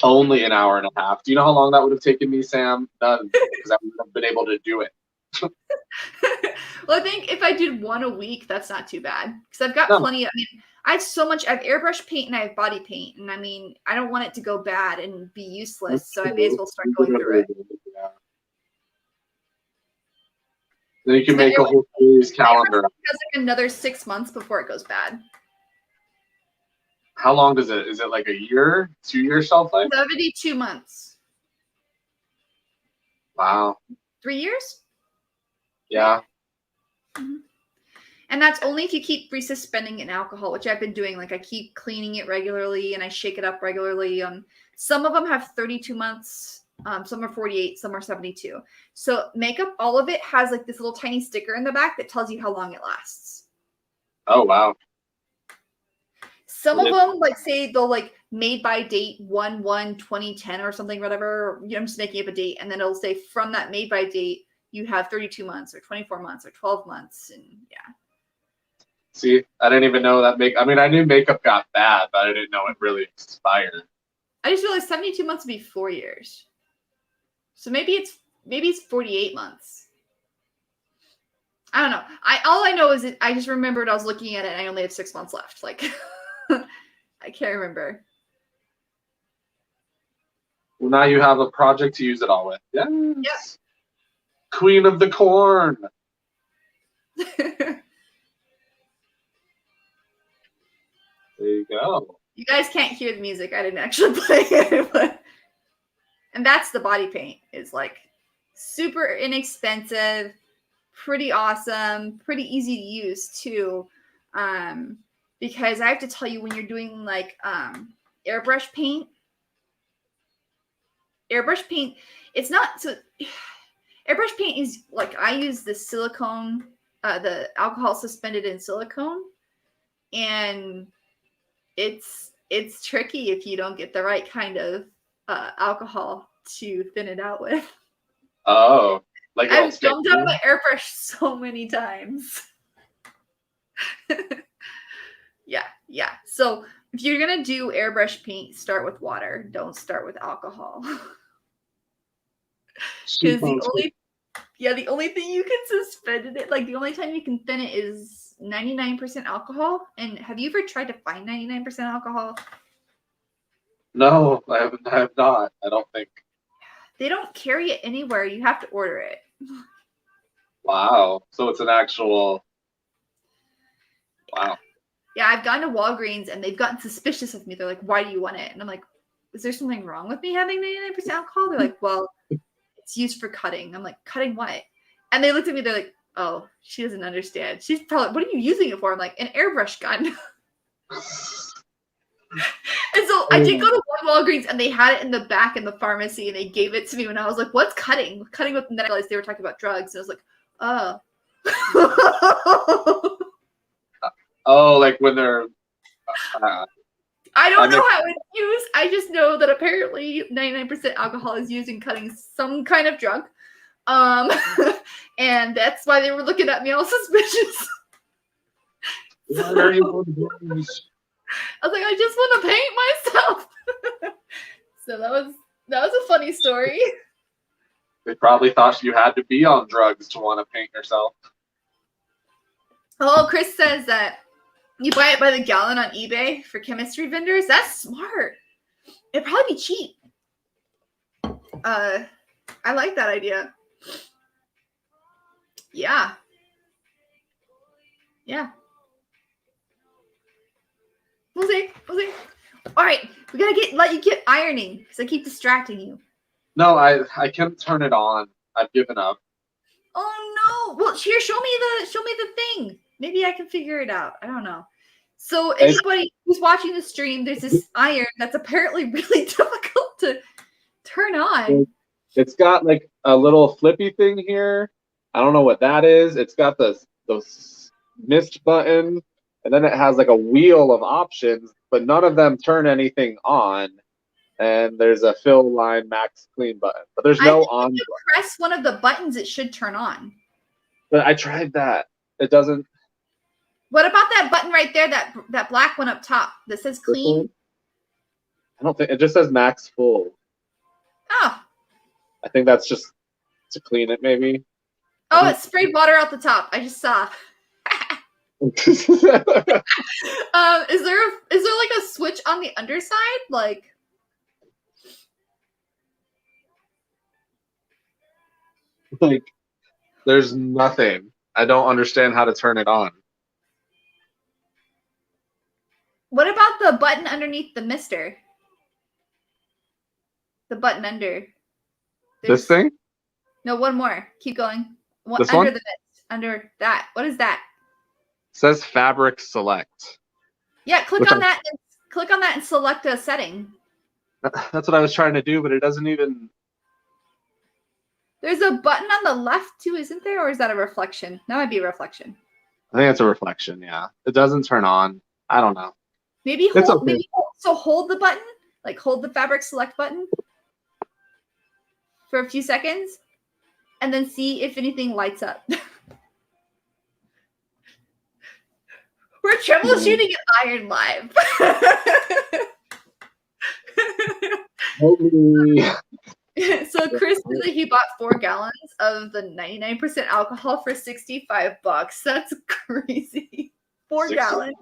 Speaker 2: Only an hour and a half. Do you know how long that would have taken me, Sam? None, because I wouldn't have been able to do it.
Speaker 1: Well, I think if I did one a week, that's not too bad because I've got plenty. I mean, I have so much. I have airbrush paint and I have body paint, and I mean, I don't want it to go bad and be useless, so I may as well start going through it.
Speaker 2: Yeah. Then you can make a whole series calendar.
Speaker 1: It has like another 6 months before it goes bad.
Speaker 2: How long does it? Is it like a year, 2 year shelf life?
Speaker 1: 72 months.
Speaker 2: Wow.
Speaker 1: 3 years?
Speaker 2: Yeah.
Speaker 1: Mm-hmm. And that's only if you keep resuspending it in alcohol, which I've been doing. Like I keep cleaning it regularly and I shake it up regularly. Some of them have 32 months. Some are 48, some are 72. So makeup, all of it has like this little tiny sticker in the back that tells you how long it lasts.
Speaker 2: Oh, wow.
Speaker 1: Some of them, like say they'll like made by date 1/1/2010 or something, whatever. I'm just making up a date, and then it'll say from that made by date, you have 32 months or 24 months or 12 months, and yeah.
Speaker 2: See, I didn't even know that I mean, I knew makeup got bad, but I didn't know it really expired.
Speaker 1: I just realized 72 months would be 4 years. So maybe it's 48 months. I don't know. All I know is that I just remembered I was looking at it and I only have 6 months left. Like I can't remember.
Speaker 2: Well, now you have a project to use it all with. Yes.
Speaker 1: Yep.
Speaker 2: Queen of the corn.
Speaker 1: There
Speaker 2: you go.
Speaker 1: You guys can't hear the music. I didn't actually play it. But... And that's the body paint. It's like super inexpensive, pretty awesome, pretty easy to use too. Because I have to tell you, when you're doing like airbrush paint, it's not so. Airbrush paint is like, I use the silicone, the alcohol suspended in silicone, and it's tricky if you don't get the right kind of alcohol to thin it out with.
Speaker 2: Oh, like
Speaker 1: I've gummed up my airbrush so many times. Yeah. So if you're gonna do airbrush paint, start with water. Don't start with alcohol. Because the only thing you can suspend in it, like the only time you can thin it is 99% alcohol. And have you ever tried to find 99% alcohol?
Speaker 2: No, I have not. I don't think.
Speaker 1: They don't carry it anywhere. You have to order it.
Speaker 2: Wow. So it's an actual. Wow.
Speaker 1: Yeah, I've gone to Walgreens and they've gotten suspicious of me. They're like, "Why do you want it?" And I'm like, "Is there something wrong with me having 99% alcohol?" They're like, "Well, it's used for cutting." I'm like, "Cutting what?" And they looked at me. They're like, "Oh, she doesn't understand. She's probably, what are you using it for?" I'm like, "An airbrush gun." And so I did go to one Walgreens and they had it in the back in the pharmacy and they gave it to me when I was like, "What's cutting?" Cutting with, and then I realized they were talking about drugs. And I was like, "Oh."
Speaker 2: Oh, like when they're.
Speaker 1: I don't know how it's used. I just know that apparently 99% alcohol is used in cutting some kind of drug. And that's why they were looking at me all suspicious.
Speaker 2: Why are you on
Speaker 1: I was like, I just want to paint myself. So that was a funny story.
Speaker 2: They probably thought you had to be on drugs to want to paint yourself.
Speaker 1: Oh, Chris says that you buy it by the gallon on eBay for chemistry vendors. That's smart. It'd probably be cheap. I like that idea. Yeah. We'll see. All right, we gotta let you get ironing because I keep distracting you.
Speaker 2: No, I can't turn it on. I've given up.
Speaker 1: Oh no! Well, here, show me the thing. Maybe I can figure it out. I don't know. So anybody who's watching the stream, there's this iron that's apparently really difficult to turn on.
Speaker 2: It's got like a little flippy thing here. I don't know what that is. It's got those mist button, and then it has like a wheel of options. but none of them turn anything on. And there's a fill line max clean button, but there's no on.
Speaker 1: If you press one of the buttons, it should turn on.
Speaker 2: But I tried that. It doesn't.
Speaker 1: What about that button right there, that black one up top that says clean?
Speaker 2: I don't think it just says max full.
Speaker 1: Oh.
Speaker 2: I think that's just to clean it, maybe.
Speaker 1: Oh, it sprayed water out the top. I just saw. Is there like a switch on the underside?
Speaker 2: Like there's nothing. I don't understand how to turn it on.
Speaker 1: What about the button underneath the mister? The button under.
Speaker 2: This thing?
Speaker 1: No, one more. Keep going.
Speaker 2: This
Speaker 1: under
Speaker 2: one?
Speaker 1: the mist. Under that. What is that?
Speaker 2: It says fabric select.
Speaker 1: Yeah, click on that and select a setting.
Speaker 2: That's what I was trying to do, but it doesn't even.
Speaker 1: There's a button on the left too, isn't there? Or is that a reflection? That might be a reflection.
Speaker 2: I think it's a reflection, yeah. It doesn't turn on. I don't know.
Speaker 1: Maybe hold the button, like hold the fabric select button for a few seconds and then see if anything lights up. We're troubleshooting at Iron Live. So Chris said that he bought 4 gallons of the 99% alcohol for $65. That's crazy. 4 gallons.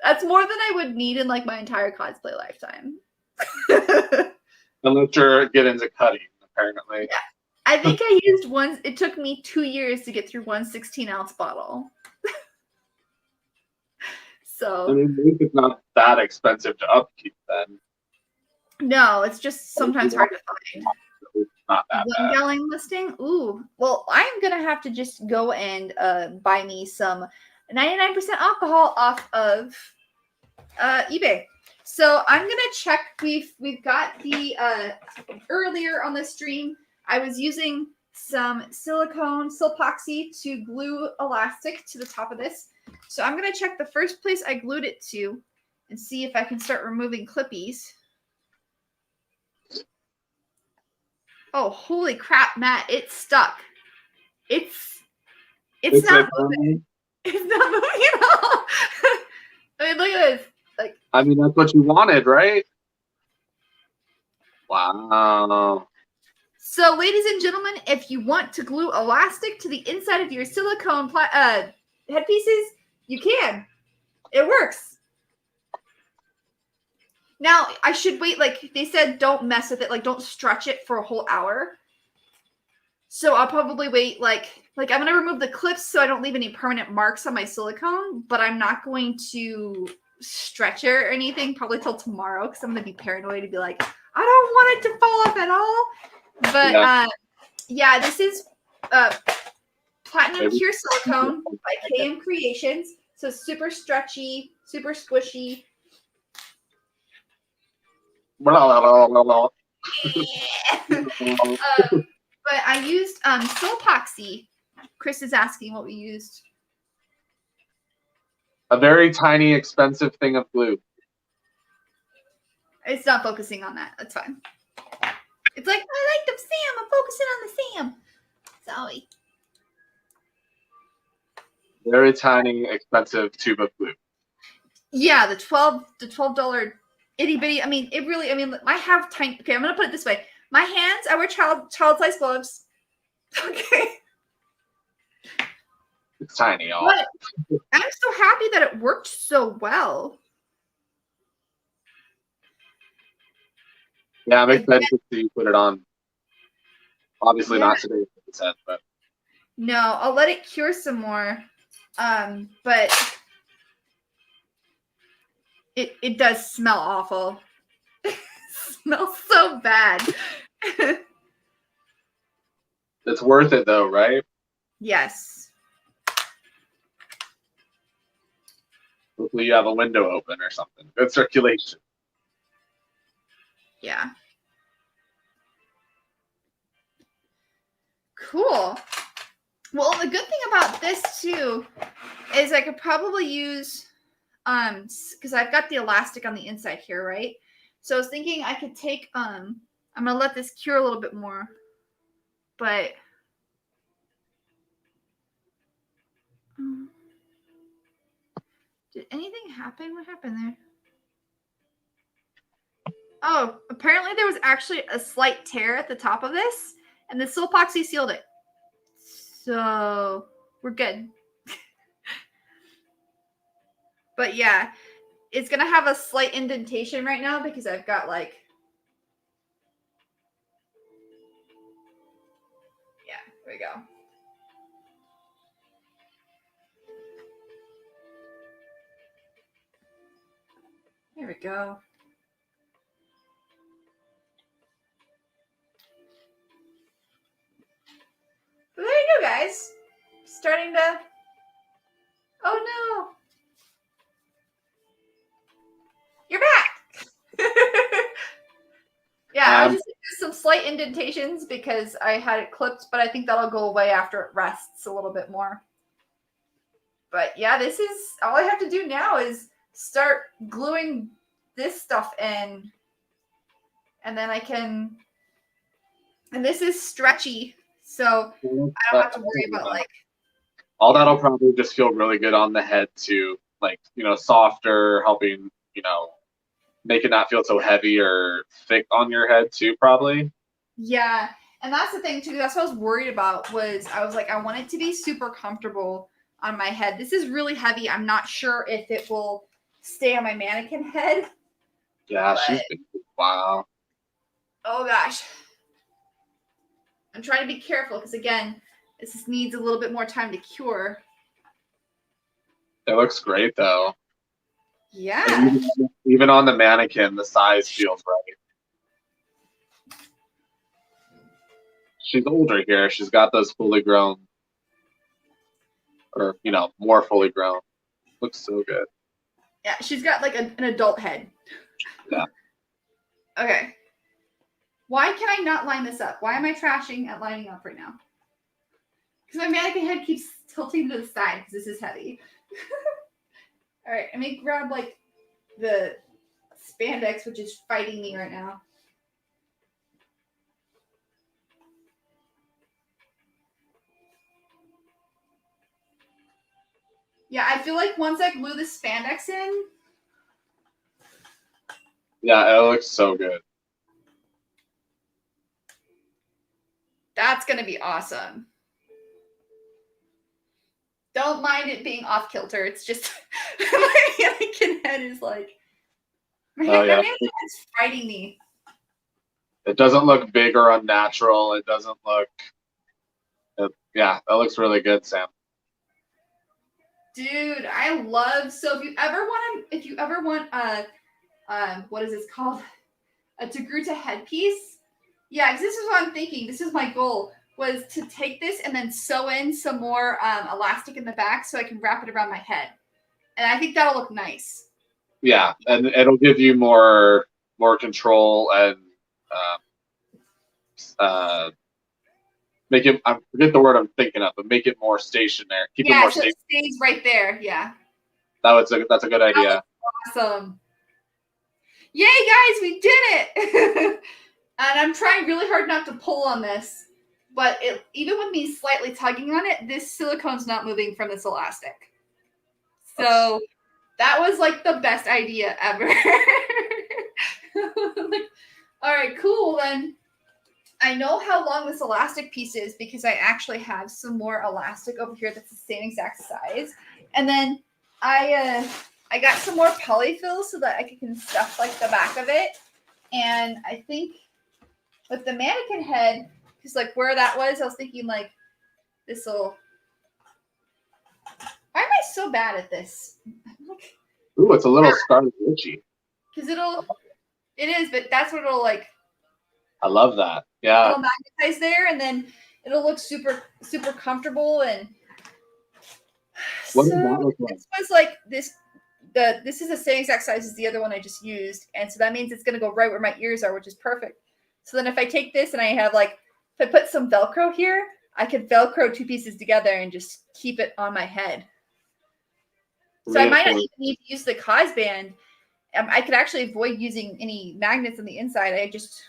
Speaker 1: That's more than I would need in like my entire cosplay lifetime.
Speaker 2: Unless you're getting into cutting, apparently.
Speaker 1: Yeah. I think I used one. It took me 2 years to get through one 16-ounce bottle. So
Speaker 2: I mean, it's not that expensive to upkeep then.
Speaker 1: No, it's just sometimes hard to find.
Speaker 2: It's not that
Speaker 1: 1 gallon listing? Ooh. Well, I'm going to have to just go and buy me some 99% alcohol off of eBay. So I'm going to check. We've got the earlier on the stream, I was using some silicone silpoxy to glue elastic to the top of this. So I'm going to check the first place I glued it to and see if I can start removing clippies. Oh, holy crap, Matt, it's stuck. It's not moving. It's not moving at all. I mean, look at this. Like,
Speaker 2: I mean, that's what you wanted, right? Wow.
Speaker 1: So, ladies and gentlemen, if you want to glue elastic to the inside of your silicone headpieces, you can. It works. Now, I should wait, like they said, don't mess with it. Like, don't stretch it for a whole hour. So I'll probably wait, like I'm going to remove the clips so I don't leave any permanent marks on my silicone, but I'm not going to stretch it or anything probably till tomorrow because I'm going to be paranoid to be like, I don't want it to fall off at all. But yeah, this is Platinum Pure Silicone by KM Creations. So super stretchy, super squishy. But I used silpoxy. Chris is asking what we used.
Speaker 2: A very tiny, expensive thing of glue.
Speaker 1: It's not focusing on that. That's fine. It's like, I like the Sam. I'm focusing on the Sam. Sorry.
Speaker 2: Very tiny, expensive tube of glue.
Speaker 1: Yeah, the $12 itty bitty. I mean, I have tiny. Okay, I'm gonna put it this way. My hands, I wear child size gloves. Okay.
Speaker 2: It's tiny, y'all.
Speaker 1: But I'm so happy that it worked so well.
Speaker 2: Yeah, I'm excited to see you put it on. Obviously not today, like I said, but
Speaker 1: no, I'll let it cure some more. But it does smell awful. It smells so bad.
Speaker 2: it's worth it though, right?
Speaker 1: Yes.
Speaker 2: Hopefully you have a window open or something. Good circulation.
Speaker 1: Yeah. Cool. Well, the good thing about this too is I could probably use because I've got the elastic on the inside here, right? So I was thinking I could take, I'm going to let this cure a little bit more, but did anything happen? What happened there? Oh, apparently there was actually a slight tear at the top of this, and the sil epoxy sealed it. So we're good. But yeah, it's going to have a slight indentation right now because I've got like, yeah, there we go. There we go. But there you go, guys. Starting to, oh no. You're back. Yeah, I was just some slight indentations because I had it clipped, but I think that'll go away after it rests a little bit more. But yeah, this is all I have to do now is start gluing this stuff in, and then I can, and this is stretchy, so I don't have to worry about like.
Speaker 2: All that'll probably just feel really good on the head too, like, softer, helping, make it not feel so heavy or thick on your head too, probably.
Speaker 1: Yeah, and that's the thing too. That's what I was worried about. I was like, I want it to be super comfortable on my head. This is really heavy. I'm not sure if it will stay on my mannequin head.
Speaker 2: Yeah, she's been wow.
Speaker 1: Oh gosh, I'm trying to be careful because again, this needs a little bit more time to cure.
Speaker 2: It looks great though.
Speaker 1: Yeah.
Speaker 2: Even on the mannequin, the size feels right. She's older here. She's got those fully grown, or more fully grown. Looks so good.
Speaker 1: Yeah, she's got like an adult head.
Speaker 2: Yeah.
Speaker 1: Okay. Why can I not line this up? Why am I trashing at lining up right now? Because my mannequin head keeps tilting to the side because this is heavy. All right, let me grab like the spandex, which is fighting me right now. Yeah, I feel like once I glue the spandex in.
Speaker 2: Yeah, it looks so good.
Speaker 1: That's going to be awesome. Don't mind it being off kilter. It's just my mannequin head is like, my mannequin is fighting me.
Speaker 2: It doesn't look big or unnatural. It doesn't look, yeah, that looks really good, Sam.
Speaker 1: Dude, I love, so if you ever want what is this called? A Togruta headpiece. Yeah, because this is what I'm thinking. This is my goal, was to take this and then sew in some more elastic in the back so I can wrap it around my head. And I think that'll look nice.
Speaker 2: Yeah, and it'll give you more control and make it, I forget the word I'm thinking of, but make it more stationary. Keep it more
Speaker 1: so it stays right there. Yeah.
Speaker 2: That's a good idea.
Speaker 1: Awesome. Yay, guys, we did it. And I'm trying really hard not to pull on this, but even with me slightly tugging on it, this silicone's not moving from this elastic. So that was like the best idea ever. All right, cool. Then I know how long this elastic piece is because I actually have some more elastic over here that's the same exact size. And then I got some more polyfill so that I can stuff like the back of it. And I think with the mannequin head, because like where that was, I was thinking like this'll. Why am I so bad at this?
Speaker 2: Ooh, it's a little scarlet itchy.
Speaker 1: Because it is, but that's what it'll like.
Speaker 2: I love that. Yeah.
Speaker 1: It'll magnetize there, and then it'll look super, super comfortable. And
Speaker 2: what does that look like?
Speaker 1: This was like this. This is the same exact size as the other one I just used, and so that means it's going to go right where my ears are, which is perfect. So then if I take this and I have like, if I put some Velcro here, I could Velcro two pieces together and just keep it on my head. So I might not even need to use the cause band. I could actually avoid using any magnets on the inside. I just,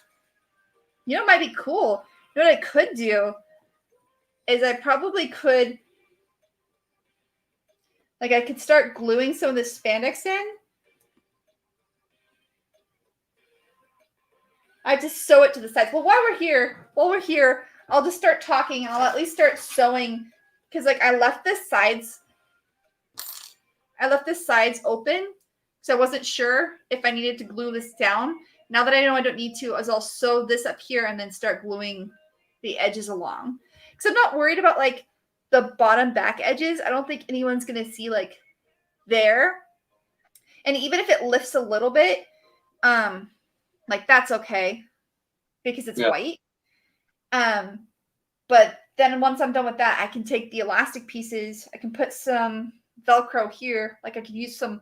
Speaker 1: it might be cool. You know what I could do is I probably could, like, I could start gluing some of this spandex in. I just sew it to the sides. Well, while we're here, I'll just start talking. I'll at least start sewing because, like, I left the sides open, so I wasn't sure if I needed to glue this down. Now that I know I don't need to, I'll sew this up here and then start gluing the edges along. Because I'm not worried about, like, the bottom back edges. I don't think anyone's going to see, like, there. And even if it lifts a little bit, like, that's okay because it's white. But then once I'm done with that, I can take the elastic pieces. I can put some Velcro here. Like, I could use some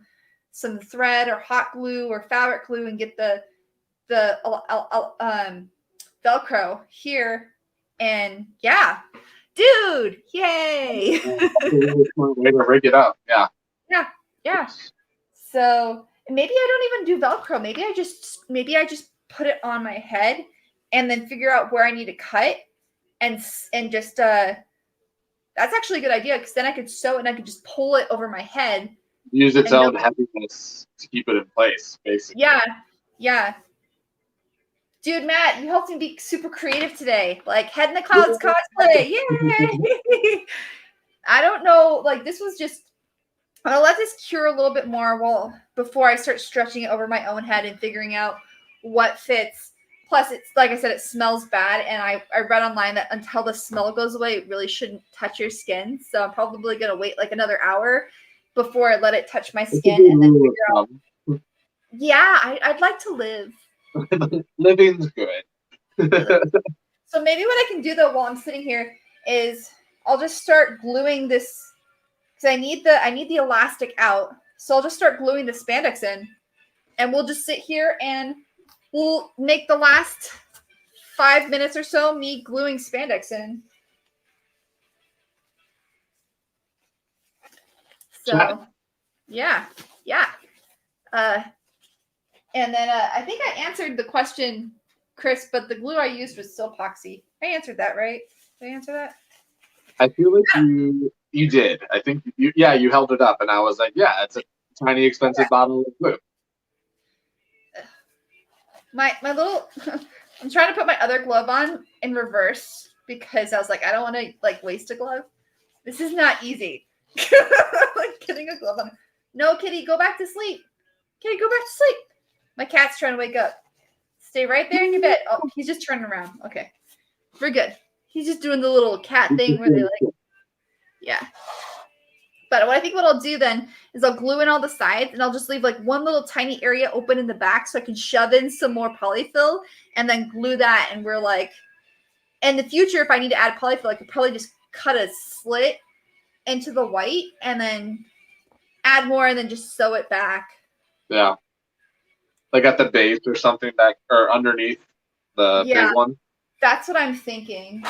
Speaker 1: thread or hot glue or fabric glue and get the Velcro here. And yeah, dude, yay!
Speaker 2: Way to rig it up.
Speaker 1: Yeah. So maybe I don't even do Velcro. Maybe I just put it on my head and then figure out where I need to cut and just that's actually a good idea because then I could sew and I could just pull it over my head.
Speaker 2: Use its own heaviness to keep it in place, basically.
Speaker 1: Yeah. Dude, Matt, you helped me be super creative today. Like, Head in the Clouds cosplay. Yay! I don't know. Like, this was just, I'm going to let this cure a little bit more before I start stretching it over my own head and figuring out what fits. Plus, it's, like I said, it smells bad. And I read online that until the smell goes away, it really shouldn't touch your skin. So I'm probably going to wait like another hour before I let it touch my skin and then figure out. Yeah, I'd like to live.
Speaker 2: Living's good.
Speaker 1: So maybe what I can do though while I'm sitting here is I'll just start gluing this because I need the elastic out. So I'll just start gluing the spandex in, and we'll just sit here and we'll make the last 5 minutes or so me gluing spandex in. So yeah. And then I think I answered the question, Chris, but the glue I used was still epoxy. I answered that, right? Did I answer that?
Speaker 2: I feel like you did. I think you held it up, and I was like, yeah, it's a tiny, expensive bottle of glue.
Speaker 1: My little, I'm trying to put my other glove on in reverse because I was like, I don't want to like waste a glove. This is not easy. Like getting a glove on. No, Kitty, go back to sleep. Kitty, go back to sleep. My cat's trying to wake up. Stay right there in your bed. Oh, he's just turning around. Okay. We're good. He's just doing the little cat thing where they like, yeah. But what I think what I'll do then is I'll glue in all the sides and I'll just leave like one little tiny area open in the back so I can shove in some more polyfill and then glue that. And we're like, in the future, if I need to add polyfill, I could probably just cut a slit into the white and then add more and then just sew it back.
Speaker 2: Yeah. Like at the base or something back or underneath the big one.
Speaker 1: That's what I'm thinking.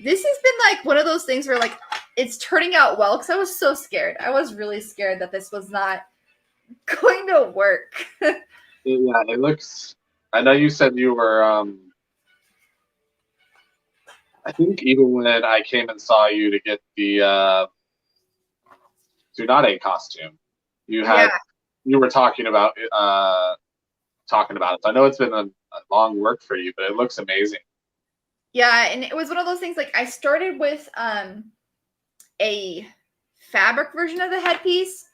Speaker 1: This has been like one of those things where like it's turning out well because I was so scared. I was really scared that this was not going to work.
Speaker 2: Yeah, it looks. I know you said you were. I think even when I came and saw you to get the Tsunade costume, you were talking about it. So I know it's been a long work for you, but it looks amazing.
Speaker 1: Yeah, and it was one of those things like I started with a fabric version of the headpiece.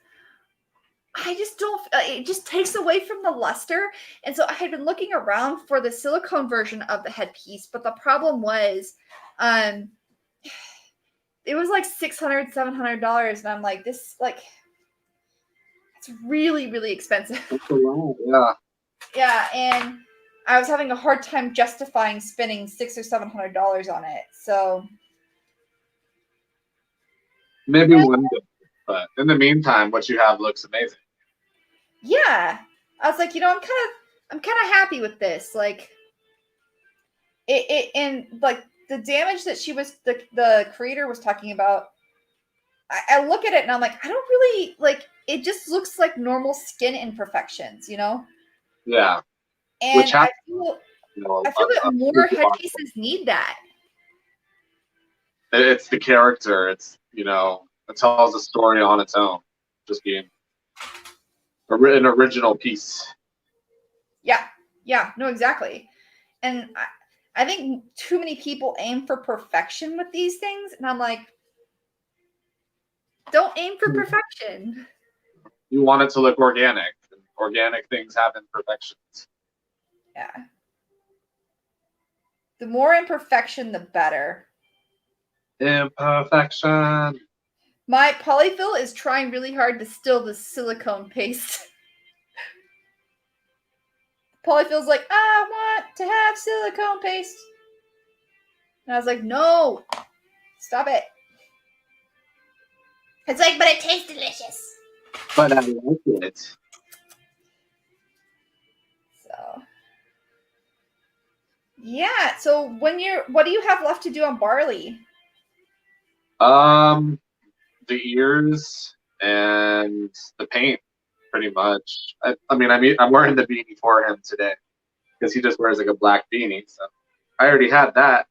Speaker 1: I just don't, it just takes away from the luster. And so I had been looking around for the silicone version of the headpiece, but the problem was it was like $600, $700. And I'm like, this, like, it's really, really expensive.
Speaker 2: That's a lot, yeah.
Speaker 1: Yeah, and I was having a hard time justifying spending $600 or $700 on it. So
Speaker 2: maybe one day, but in the meantime, what you have looks amazing.
Speaker 1: Yeah, I was like, I'm kind of happy with this. Like, it and like the damage that the creator was talking about I look at it and I'm like, I don't really like. It just looks like normal skin imperfections, you know.
Speaker 2: Yeah, which
Speaker 1: And
Speaker 2: happens, you know,
Speaker 1: I feel that more
Speaker 2: with the art.
Speaker 1: headpieces need that.
Speaker 2: It's the character. It's, you know, it tells a story on its own. Just being an original piece.
Speaker 1: Yeah, yeah, no, exactly. And I think too many people aim for perfection with these things, and I'm like, don't aim for perfection.
Speaker 2: You want it to look organic. And organic things have imperfections.
Speaker 1: Yeah. The more imperfection, the better.
Speaker 2: Imperfection.
Speaker 1: My polyfill is trying really hard to still the silicone paste. Polyfill's like, I want to have silicone paste. And I was like, no, stop it. It's like, but it tastes delicious.
Speaker 2: But I like it.
Speaker 1: So, yeah. So what do you have left to do on barley?
Speaker 2: The ears and the paint, pretty much. I mean, I'm wearing the beanie for him today because he just wears like a black beanie. So I already had that,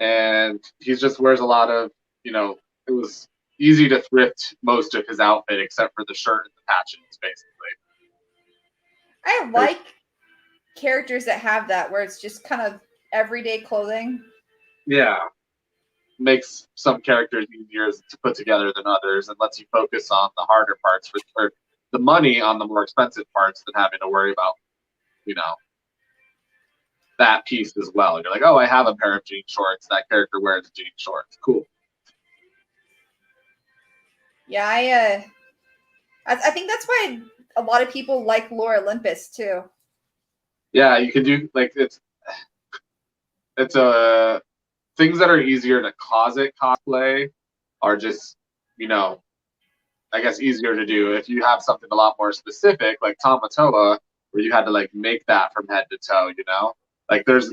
Speaker 2: and he just wears a lot of, you know, it was easy to thrift most of his outfit except for the shirt and the patches, basically.
Speaker 1: I like characters that have that where it's just kind of everyday clothing.
Speaker 2: Yeah, makes some characters easier to put together than others and lets you focus on the harder parts or the money on the more expensive parts than having to worry about, you know, that piece as well. You're like, oh, I have a pair of jean shorts. That character wears jean shorts. Cool.
Speaker 1: Yeah, I think that's why a lot of people like Lore Olympus too.
Speaker 2: Yeah, you can do like it's a things that are easier to closet cosplay are just, you know, I guess easier to do. If you have something a lot more specific, like Tamatoa, where you had to like make that from head to toe, you know, like that's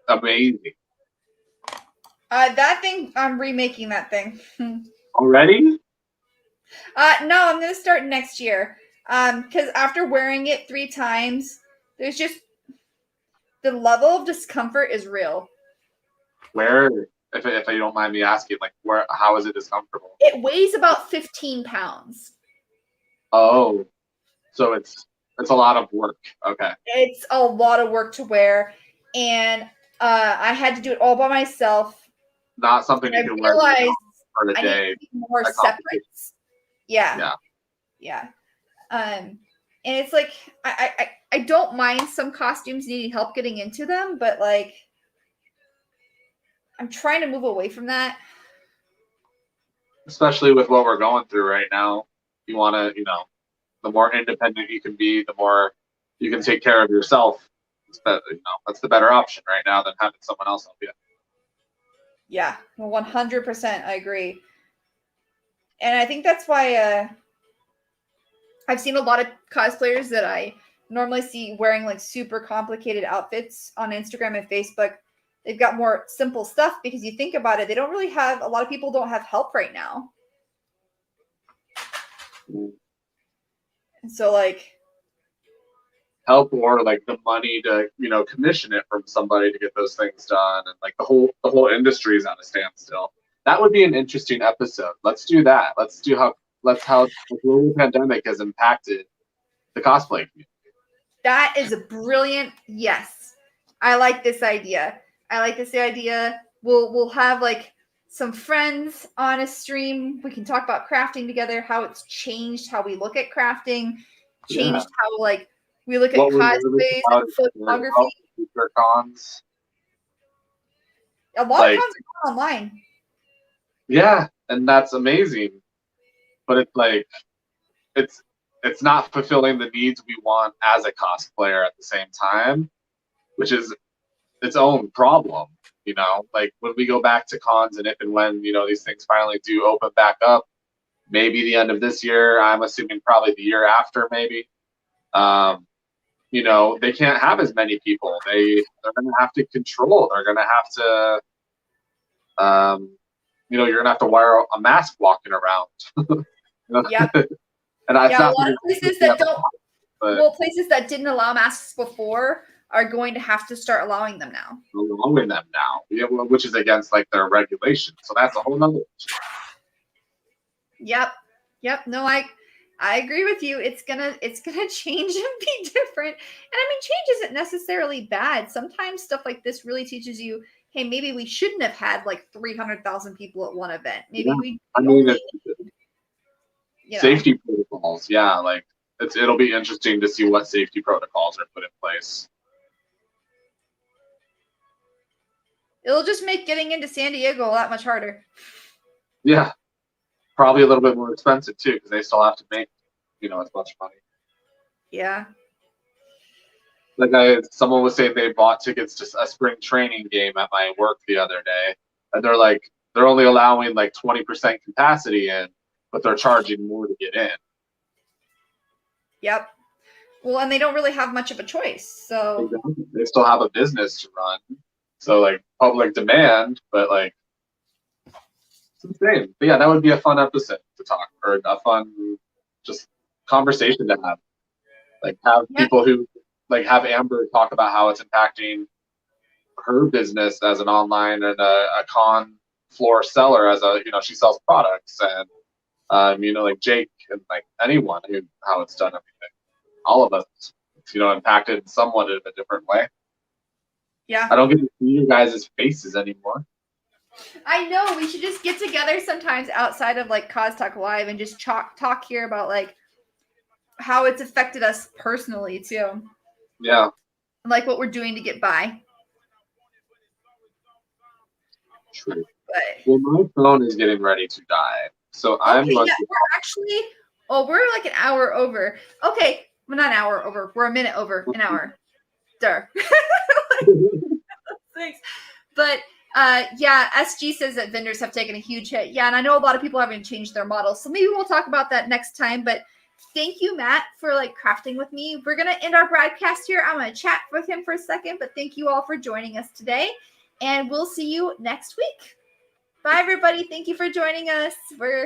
Speaker 2: amazing.
Speaker 1: That thing, I'm remaking that thing.
Speaker 2: Already?
Speaker 1: No, I'm gonna start next year. Because after wearing it 3 times, there's just the level of discomfort is real.
Speaker 2: Where, if you don't mind me asking, like where, how is it discomfortable?
Speaker 1: It weighs about 15 pounds.
Speaker 2: Oh, so it's a lot of work. Okay.
Speaker 1: It's a lot of work to wear, and I had to do it all by myself.
Speaker 2: Not something
Speaker 1: And
Speaker 2: you
Speaker 1: I
Speaker 2: can wear
Speaker 1: realized
Speaker 2: for a
Speaker 1: I need
Speaker 2: day.
Speaker 1: to be more
Speaker 2: That
Speaker 1: separate. Yeah,
Speaker 2: Yeah.
Speaker 1: yeah. And it's like I don't mind some costumes needing help getting into them, but like I'm trying to move away from that.
Speaker 2: Especially with what we're going through right now. You want to, you know, the more independent you can be, the more you can take care of yourself. That's the better option right now than having someone else help you.
Speaker 1: Yeah, 100%. I agree. And I think that's why I've seen a lot of cosplayers that I normally see wearing like super complicated outfits on Instagram and Facebook. They've got more simple stuff because you think about it, they don't really have a lot of people don't have help right now. And so like
Speaker 2: Help or like the money to, you know, commission it from somebody to get those things done, and like the whole industry is at a standstill. That would be an interesting episode. Let's do that. How the global pandemic has impacted the cosplay community.
Speaker 1: that is a brilliant yes. I like this idea. I like this idea. We'll have like some friends on a stream. We can talk about crafting together, how it's changed how we look at crafting,
Speaker 2: Yeah.
Speaker 1: changed how like we look at
Speaker 2: What we're nervous
Speaker 1: cosplays
Speaker 2: about
Speaker 1: and
Speaker 2: is
Speaker 1: photography.
Speaker 2: future cons.
Speaker 1: A lot of
Speaker 2: Like,
Speaker 1: cons are online.
Speaker 2: yeah, and that's amazing. But it's like it's it's not fulfilling the needs we want as a cosplayer at the same time, which is its own problem. You know, like when we go back to cons and if and when, you know, these things finally do open back up, maybe the end of this year, I'm assuming probably the year after, maybe. You know, they can't have as many people. They're going to have to control. They're going to have to you're gonna have to wear a mask walking around.
Speaker 1: Yep.
Speaker 2: And
Speaker 1: Yeah, a lot of places that don't.
Speaker 2: but
Speaker 1: Well, places that didn't allow masks before are going to have to start allowing them now.
Speaker 2: allowing them now, which is against like their regulations. So that's a whole nother issue.
Speaker 1: Yep. No, I agree with you. It's gonna change and be different. And I mean, change isn't necessarily bad. Sometimes stuff like this really teaches you, hey, maybe we shouldn't have had like 300,000 people at one event. Maybe we only,
Speaker 2: safety protocols. Yeah, like it'll be interesting to see what safety protocols are put in place.
Speaker 1: It'll just make getting into San Diego a lot much harder.
Speaker 2: Yeah, probably a little bit more expensive too, because they still have to make as much money.
Speaker 1: Yeah.
Speaker 2: Like someone was saying they bought tickets to a spring training game at my work the other day, and they're only allowing like 20% capacity in, but they're charging more to get in.
Speaker 1: Yep. Well, and they don't really have much of a choice. So
Speaker 2: they still have a business to run. So like public demand, but like it's insane. But yeah, that would be a fun episode to talk, or a fun just conversation to have. Like have people who like have Amber talk about how it's impacting her business as an online and a con floor seller, as she sells products, and like Jake and like anyone how it's done everything. All of us, impacted somewhat in a different way.
Speaker 1: Yeah.
Speaker 2: I don't get to see you guys' faces anymore.
Speaker 1: I know. We should just get together sometimes outside of like Cause Talk Live and just talk here about like how it's affected us personally too.
Speaker 2: Yeah.
Speaker 1: Like what we're doing to get by.
Speaker 2: True.
Speaker 1: But,
Speaker 2: well, my phone is getting ready to die. So I'm going to...
Speaker 1: we're actually... Oh, we're like an hour over. Okay. We're not an hour over. We're a minute over an hour. Duh. Thanks. But yeah, SG says that vendors have taken a huge hit. Yeah, and I know a lot of people haven't changed their models. So maybe we'll talk about that next time. But thank you, Matt, for like crafting with me. We're going to end our broadcast here. I'm going to chat with him for a second. But thank you all for joining us today. And we'll see you next week. Bye, everybody. Thank you for joining us.